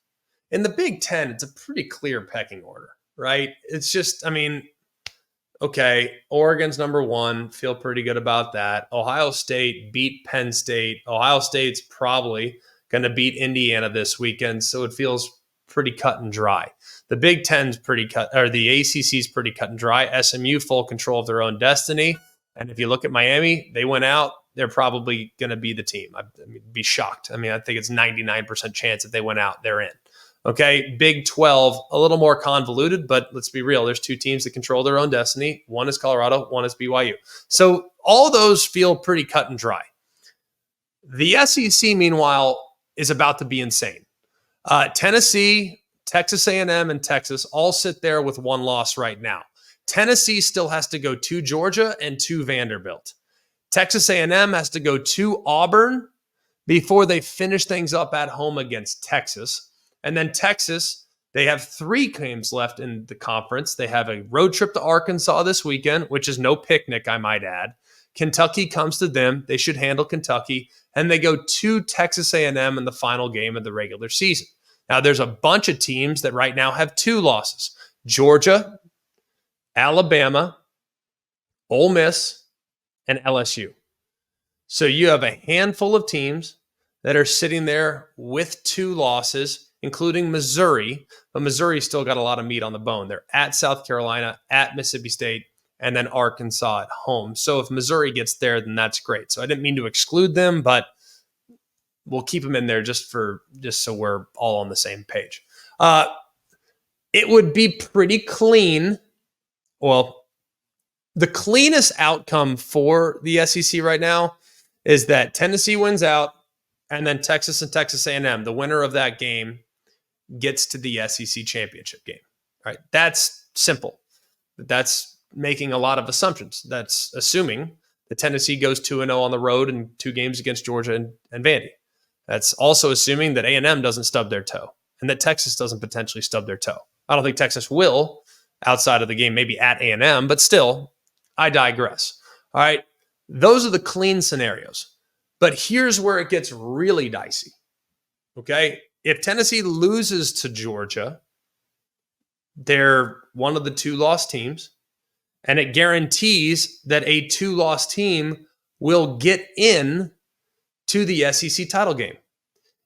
In the Big Ten, it's a pretty clear pecking order, right? It's just, I mean, Okay, Oregon's number 1. Feel pretty good about that. Ohio State beat Penn State. Ohio State's probably going to beat Indiana this weekend, so it feels pretty cut and dry. The Big Ten's pretty cut, or the ACC's pretty cut and dry. SMU full control of their own destiny. And if you look at Miami, they went out. They're probably going to be the team. I'd be shocked. I mean, I think it's 99% chance if they went out, they're in. Okay, Big 12, a little more convoluted, but let's be real. There's 2 teams that control their own destiny. One is Colorado, one is BYU. So all those feel pretty cut and dry. The SEC, meanwhile, is about to be insane. Tennessee, Texas A&M, and Texas all sit there with 1 loss right now. Tennessee still has to go to Georgia and to Vanderbilt. Texas A&M has to go to Auburn before they finish things up at home against Texas. And then Texas, they have 3 games left in the conference. They have a road trip to Arkansas this weekend, which is no picnic, I might add. Kentucky comes to them. They should handle Kentucky. And they go to Texas A&M in the final game of the regular season. Now, there's a bunch of teams that right now have 2 losses. Georgia, Alabama, Ole Miss, and LSU. So you have a handful of teams that are sitting there with 2 losses, including Missouri, but Missouri still got a lot of meat on the bone. They're at South Carolina, at Mississippi State, and then Arkansas at home. So if Missouri gets there, then that's great. So I didn't mean to exclude them, but we'll keep them in there just so we're all on the same page. It would be pretty clean. Well, the cleanest outcome for the SEC right now is that Tennessee wins out, and then Texas and Texas A&M, the winner of that game, gets to the SEC championship game. All right, that's simple. That's making a lot of assumptions. That's assuming that Tennessee goes 2-0 on the road in 2 games against Georgia and Vandy. That's also assuming that A&M doesn't stub their toe and that Texas doesn't potentially stub their toe. I don't think Texas will outside of the game, maybe at A&M, but still, I digress. All right, those are the clean scenarios. But here's where it gets really dicey. Okay, if Tennessee loses to Georgia, they're one of the 2 lost teams, and it guarantees that a 2-loss team will get in to the SEC title game.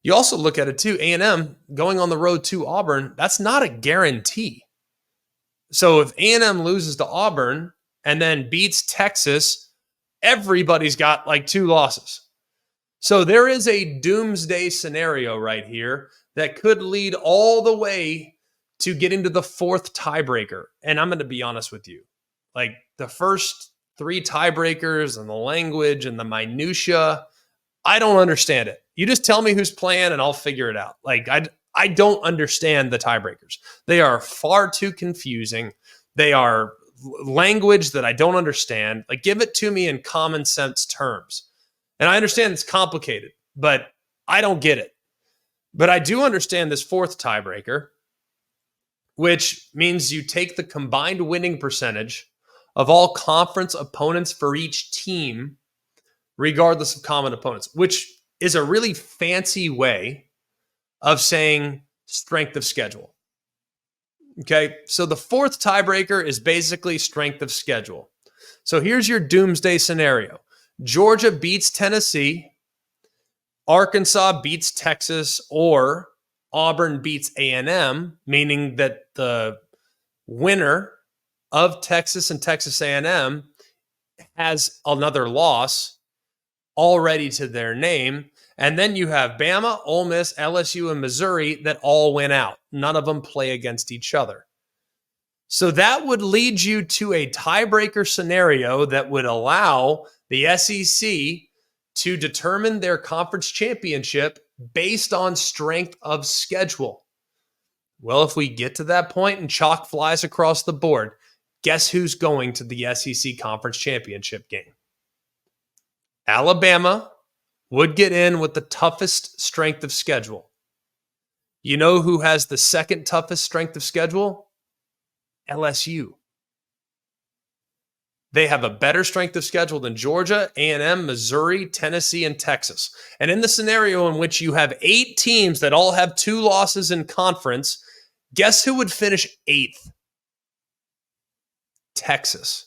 You also look at it too, A&M going on the road to Auburn, that's not a guarantee. So if A&M loses to Auburn and then beats Texas, everybody's got like 2 losses. So there is a doomsday scenario right here that could lead all the way to getting to the 4th tiebreaker. And I'm going to be honest with you. Like the first 3 tiebreakers and the language and the minutia, I don't understand it. You just tell me who's playing and I'll figure it out. Like I don't understand the tiebreakers. They are far too confusing. They are language that I don't understand. Like give it to me in common sense terms. And I understand it's complicated, but I don't get it. But I do understand this 4th tiebreaker, which means you take the combined winning percentage of all conference opponents for each team, regardless of common opponents, which is a really fancy way of saying strength of schedule. Okay, so the 4th tiebreaker is basically strength of schedule. So here's your doomsday scenario. Georgia beats Tennessee, Arkansas beats Texas, or Auburn beats A&M, meaning that the winner of Texas and Texas A&M has another loss already to their name. And then you have Bama, Ole Miss, LSU, and Missouri that all win out. None of them play against each other. So that would lead you to a tiebreaker scenario that would allow the SEC to determine their conference championship based on strength of schedule. Well, if we get to that point and chalk flies across the board, guess who's going to the SEC conference championship game? Alabama would get in with the toughest strength of schedule. You know who has the 2nd toughest strength of schedule? LSU. They have a better strength of schedule than Georgia, A&M, Missouri, Tennessee, and Texas. And in the scenario in which you have 8 teams that all have 2 losses in conference, guess who would finish 8th? Texas,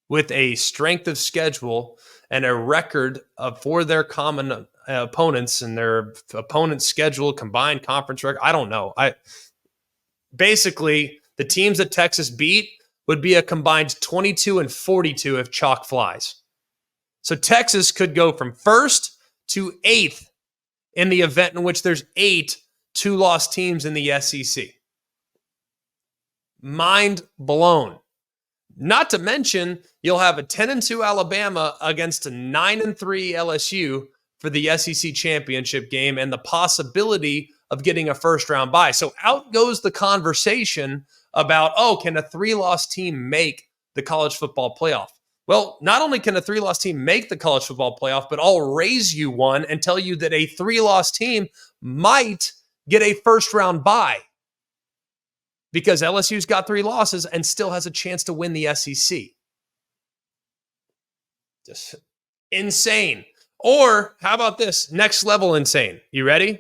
with a strength of schedule and a record for their common opponents and their opponent's schedule, combined conference record. I don't know. Basically, the teams that Texas beat would be a combined 22-42 if chalk flies. So Texas could go from first to eighth in the event in which there's 8 two-loss teams in the SEC. Mind blown. Not to mention, you'll have a 10-2 Alabama against a 9-3 LSU for the SEC championship game and the possibility of getting a first-round bye. So out goes the conversation about, can a 3-loss team make the college football playoff? Well, not only can a 3-loss team make the college football playoff, but I'll raise you one and tell you that a 3-loss team might get a first-round bye because LSU's got 3 losses and still has a chance to win the SEC. Just insane. Or how about this? Next level insane. You ready?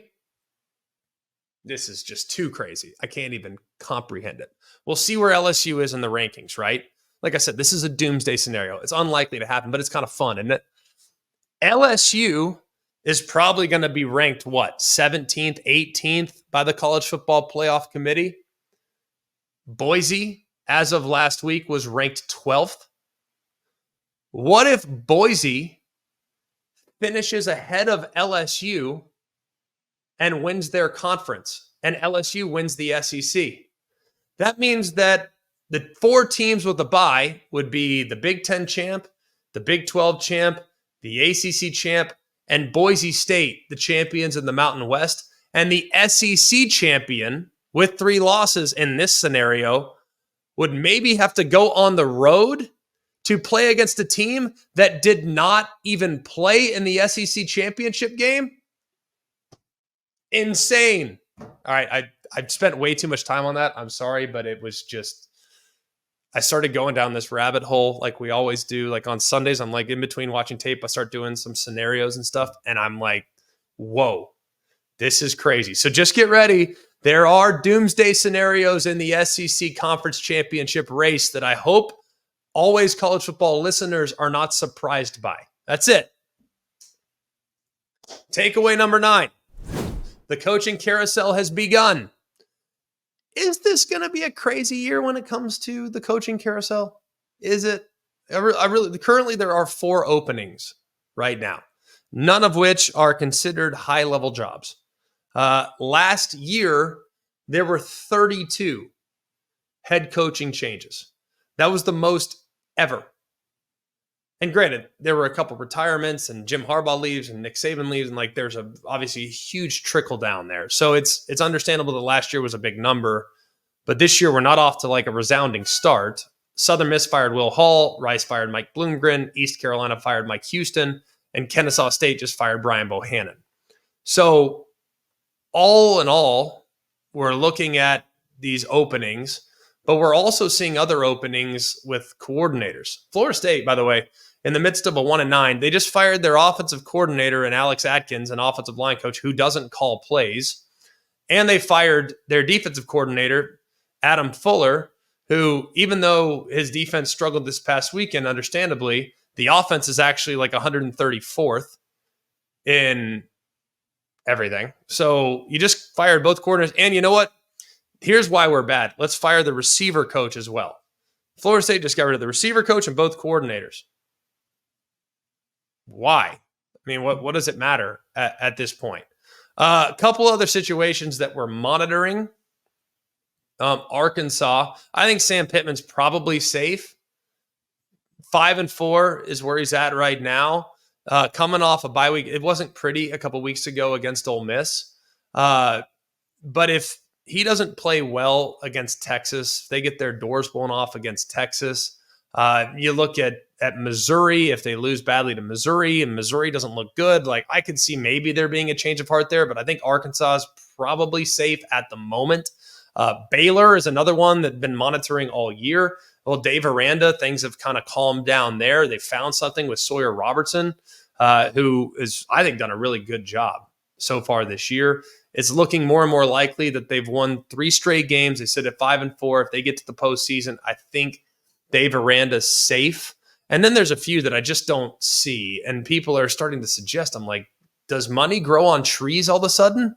This is just too crazy. I can't even comprehend it. We'll see where LSU is in the rankings, right? Like I said, this is a doomsday scenario. It's unlikely to happen, but it's kind of fun, isn't it? LSU is probably going to be ranked, 17th, 18th by the College Football Playoff Committee. Boise, as of last week, was ranked 12th. What if Boise finishes ahead of LSU and wins their conference, and LSU wins the SEC? That means that the 4 teams with a bye would be the Big Ten champ, the Big 12 champ, the ACC champ, and Boise State, the champions in the Mountain West. And the SEC champion, with 3 losses in this scenario, would maybe have to go on the road to play against a team that did not even play in the SEC championship game. Insane. All right, I've spent way too much time on that. I'm sorry, but it was just, I started going down this rabbit hole like we always do. Like on Sundays, I'm like in between watching tape, I start doing some scenarios and stuff. And I'm like, whoa, this is crazy. So just get ready. There are doomsday scenarios in the SEC conference championship race that I hope always college football listeners are not surprised by. That's it. Takeaway number 9. The coaching carousel has begun. Is this going to be a crazy year when it comes to the coaching carousel? Is it? Currently, there are 4 openings right now, none of which are considered high-level jobs. Last year, there were 32 head coaching changes. That was the most ever. And granted, there were a couple retirements and Jim Harbaugh leaves and Nick Saban leaves. And there's obviously a huge trickle down there. So it's understandable that last year was a big number, but this year we're not off to a resounding start. Southern Miss fired Will Hall, Rice fired Mike Bloomgren, East Carolina fired Mike Houston, and Kennesaw State just fired Brian Bohannon. So all in all, we're looking at these openings, but we're also seeing other openings with coordinators. Florida State, by the way, in the midst of a 1-9, they just fired their offensive coordinator and Alex Atkins, an offensive line coach who doesn't call plays. And they fired their defensive coordinator, Adam Fuller, who, even though his defense struggled this past weekend, understandably, the offense is actually 134th in everything. So you just fired both coordinators. And you know what? Here's why we're bad. Let's fire the receiver coach as well. Florida State just got rid of the receiver coach and both coordinators. Why? I mean, what does it matter at this point? A couple other situations that we're monitoring. Arkansas, I think Sam Pittman's probably safe. 5-4 is where he's at right now. Coming off a bye week, it wasn't pretty a couple weeks ago against Ole Miss. But if he doesn't play well against Texas, if they get their doors blown off against Texas, you look at Missouri, if they lose badly to Missouri and Missouri doesn't look good, I could see maybe there being a change of heart there, but I think Arkansas is probably safe at the moment. Baylor is another one that I've been monitoring all year. Well, Dave Aranda, things have kind of calmed down there. They found something with Sawyer Robertson, who is, I think, done a really good job so far this year. It's looking more and more likely that they've won 3 straight games. They sit at 5-4. If they get to the postseason, I think Dave Aranda's safe. And then there's a few that I just don't see. And people are starting to suggest, I'm like, does money grow on trees all of a sudden?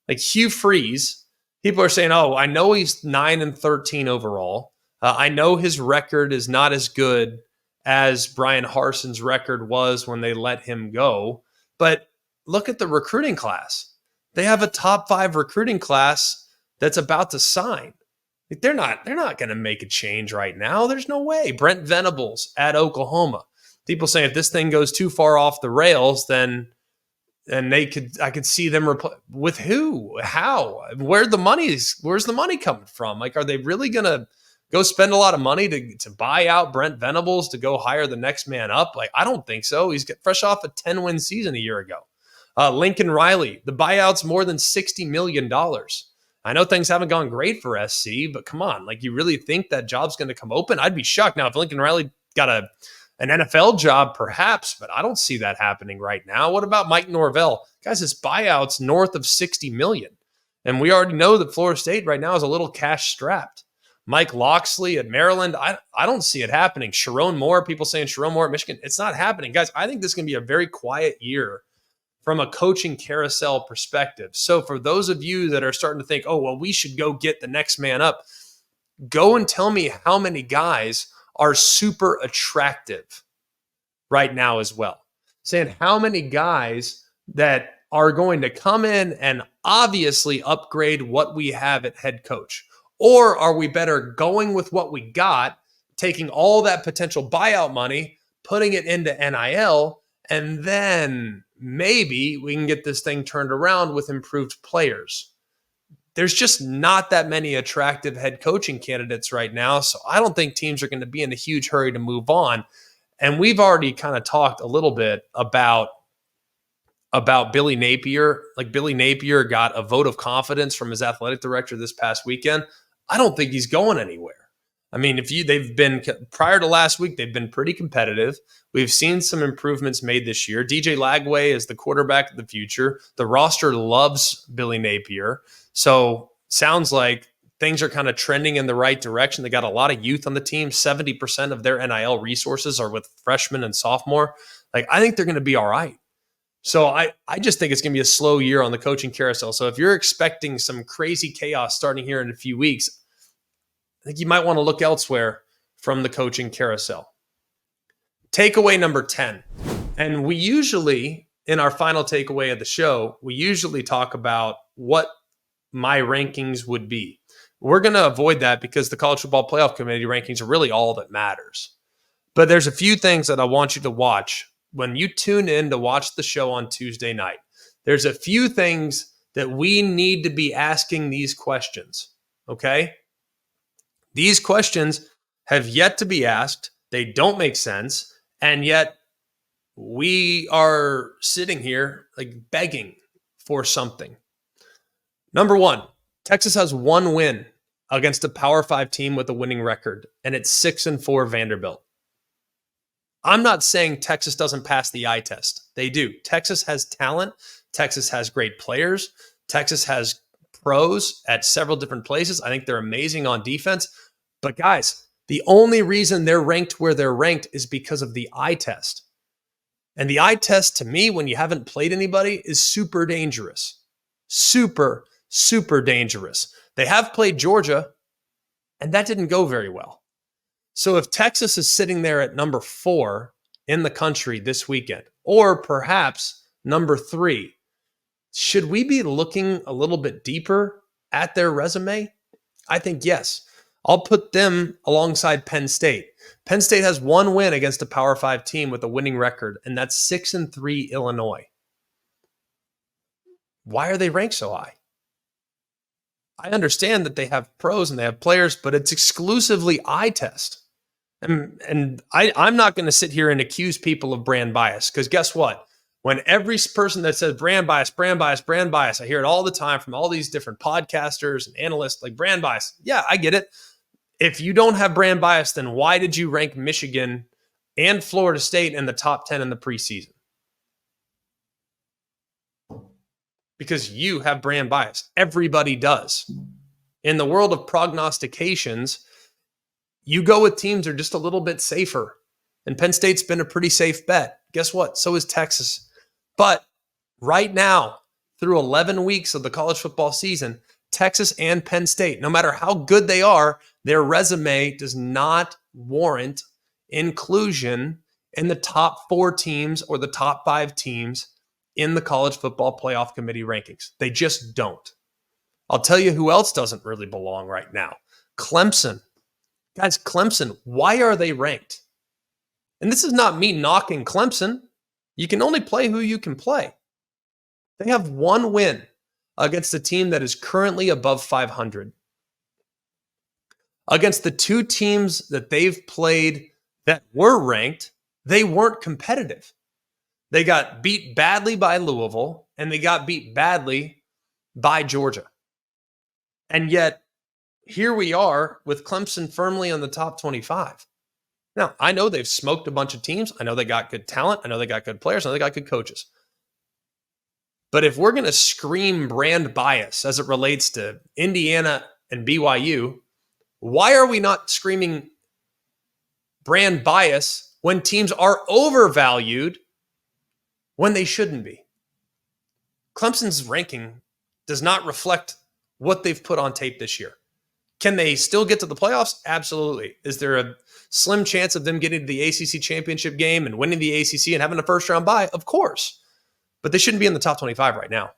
Like Hugh Freeze, people are saying, oh, I know he's 9-13 overall. I know his record is not as good as Brian Harson's record was when they let him go. But look at the recruiting class. They have a top 5 recruiting class that's about to sign. Like they're not going to make a change right now. There's no way. Brent Venables at Oklahoma. People saying if this thing goes too far off the rails, then I could see them with who, how, where's the money coming from? Like, are they really going to go spend a lot of money to buy out Brent Venables to go hire the next man up? Like, I don't think so. He's fresh off a 10-win season a year ago. Lincoln Riley, the buyout's more than $60 million. I know things haven't gone great for SC, but come on, like, you really think that job's going to come open? I'd be shocked. Now, if Lincoln Riley got an NFL job, perhaps, but I don't see that happening right now. What about Mike Norvell? Guys, his buyout's north of $60 million. And we already know that Florida State right now is a little cash strapped. Mike Loxley at Maryland, I don't see it happening. Sharon Moore, people saying Sharon Moore at Michigan, it's not happening. Guys, I think this is going to be a very quiet year from a coaching carousel perspective. So for those of you that are starting to think, oh, well, we should go get the next man up, go and tell me how many guys are super attractive right now as well. Saying how many guys that are going to come in and obviously upgrade what we have at head coach. Or are we better going with what we got, taking all that potential buyout money, putting it into NIL, and then maybe we can get this thing turned around with improved players. There's just not that many attractive head coaching candidates right now. So I don't think teams are going to be in a huge hurry to move on. And we've already kind of talked a little bit about Billy Napier. Like, Billy Napier got a vote of confidence from his athletic director this past weekend. I don't think he's going anywhere. I mean, they've been, prior to last week, they've been pretty competitive. We've seen some improvements made this year. DJ Lagway is the quarterback of the future. The roster loves Billy Napier. So sounds like things are kind of trending in the right direction. They got a lot of youth on the team. 70% of their NIL resources are with freshmen and sophomore. Like, I think they're going to be all right. So I just think it's going to be a slow year on the coaching carousel. So if you're expecting some crazy chaos starting here in a few weeks, I think you might want to look elsewhere from the coaching carousel. Takeaway number 10. And we usually, in our final takeaway of the show, we usually talk about what my rankings would be. We're going to avoid that because the College Football Playoff Committee rankings are really all that matters. But there's a few things that I want you to watch when you tune in to watch the show on Tuesday night. There's a few things that we need to be asking these questions, okay? These questions have yet to be asked. They don't make sense. And yet we are sitting here like begging for something. Number 1, Texas has one win against a Power 5 team with a winning record, and it's 6-4 Vanderbilt. I'm not saying Texas doesn't pass the eye test. They do. Texas has talent. Texas has great players. Texas has pros at several different places. I think they're amazing on defense. But guys, the only reason they're ranked where they're ranked is because of the eye test. And the eye test, to me, when you haven't played anybody, is super dangerous. Super, super dangerous. They have played Georgia, and that didn't go very well. So if Texas is sitting there at number 4 in the country this weekend, or perhaps number 3, should we be looking a little bit deeper at their resume? I think yes. I'll put them alongside Penn State. Penn State has one win against a Power 5 team with a winning record, and that's 6-3 Illinois. Why are they ranked so high? I understand that they have pros and they have players, but it's exclusively eye test. And I'm not going to sit here and accuse people of brand bias, because guess what? When every person that says brand bias, I hear it all the time from all these different podcasters and analysts, like brand bias. Yeah, I get it. If you don't have brand bias, then why did you rank Michigan and Florida State in the top 10 in the preseason? Because you have brand bias. Everybody does. In the world of prognostications, you go with teams that are just a little bit safer. And Penn State's been a pretty safe bet. Guess what? So is Texas. But right now, through 11 weeks of the college football season, Texas and Penn State, no matter how good they are, their resume does not warrant inclusion in the top 4 teams or the top 5 teams in the college football playoff committee rankings. They just don't. I'll tell you who else doesn't really belong right now. Clemson. Guys, Clemson, why are they ranked? And this is not me knocking Clemson. You can only play who you can play. They have one win against a team that is currently above 500. Against the 2 teams that they've played that were ranked, they weren't competitive. They got beat badly by Louisville, and they got beat badly by Georgia. And yet, here we are with Clemson firmly on the top 25. Now, I know they've smoked a bunch of teams. I know they got good talent. I know they got good players. I know they got good coaches. But if we're going to scream brand bias as it relates to Indiana and BYU, why are we not screaming brand bias when teams are overvalued when they shouldn't be? Clemson's ranking does not reflect what they've put on tape this year. Can they still get to the playoffs? Absolutely. Is there a slim chance of them getting to the ACC championship game and winning the ACC and having a first-round bye? Of course. But they shouldn't be in the top 25 right now.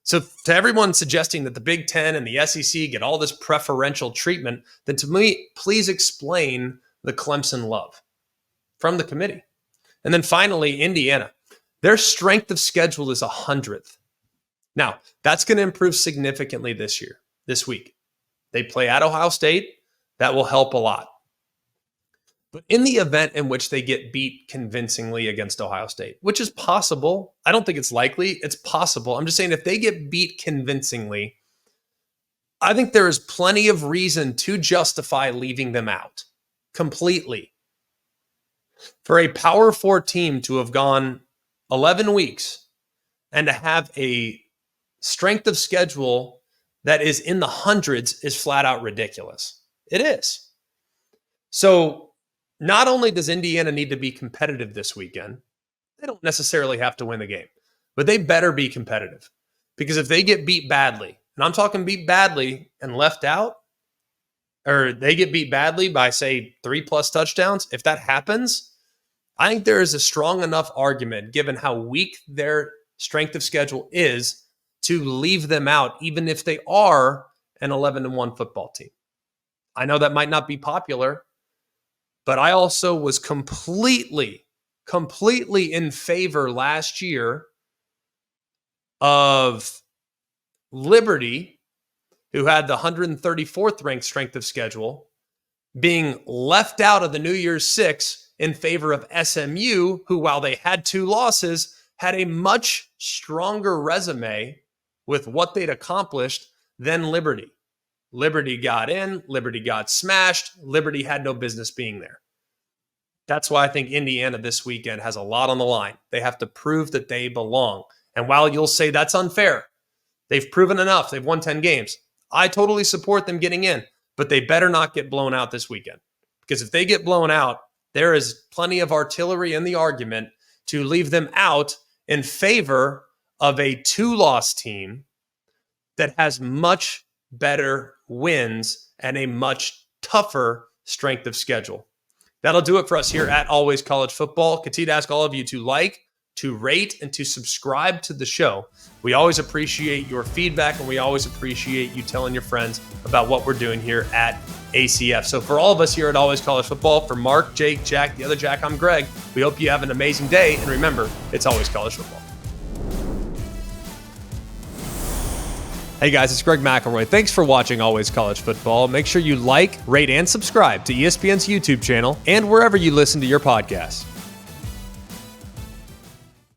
So to everyone suggesting that the Big Ten and the SEC get all this preferential treatment, then to me, please explain the Clemson love from the committee. And then finally, Indiana. Their strength of schedule is 100th. Now, that's going to improve significantly this week. They play at Ohio State. That will help a lot. But in the event in which they get beat convincingly against Ohio State, which is possible, I don't think it's likely, it's possible. I'm just saying if they get beat convincingly, I think there is plenty of reason to justify leaving them out completely. For a Power 4 team to have gone 11 weeks and to have a strength of schedule that is in the hundreds is flat out ridiculous. It is. So not only does Indiana need to be competitive this weekend, they don't necessarily have to win the game, but they better be competitive. Because if they get beat badly, and I'm talking beat badly and left out, or they get beat badly by, say, 3+ touchdowns, if that happens, I think there is a strong enough argument, given how weak their strength of schedule is, to leave them out, even if they are an 11-1 football team. I know that might not be popular, but I also was completely in favor last year of Liberty, who had the 134th ranked strength of schedule, being left out of the New Year's Six in favor of SMU, who, while they had 2 losses, had a much stronger resume with what they'd accomplished than Liberty. Liberty got in, Liberty got smashed, Liberty had no business being there. That's why I think Indiana this weekend has a lot on the line. They have to prove that they belong. And while you'll say that's unfair, they've proven enough. They've won 10 games. I totally support them getting in, but they better not get blown out this weekend. Because if they get blown out, there is plenty of artillery in the argument to leave them out in favor of a 2-loss team that has much better wins and a much tougher strength of schedule. That'll do it for us here at Always College Football. Continue to ask all of you to like, to rate, and to subscribe to the show. We always appreciate your feedback, and we always appreciate you telling your friends about what we're doing here at ACF. So for all of us here at Always College Football, for Mark, Jake, Jack, the other Jack, I'm Greg. We hope you have an amazing day, and remember, it's always college football. Hey guys, it's Greg McElroy. Thanks for watching Always College Football. Make sure you like, rate, and subscribe to ESPN's YouTube channel and wherever you listen to your podcasts.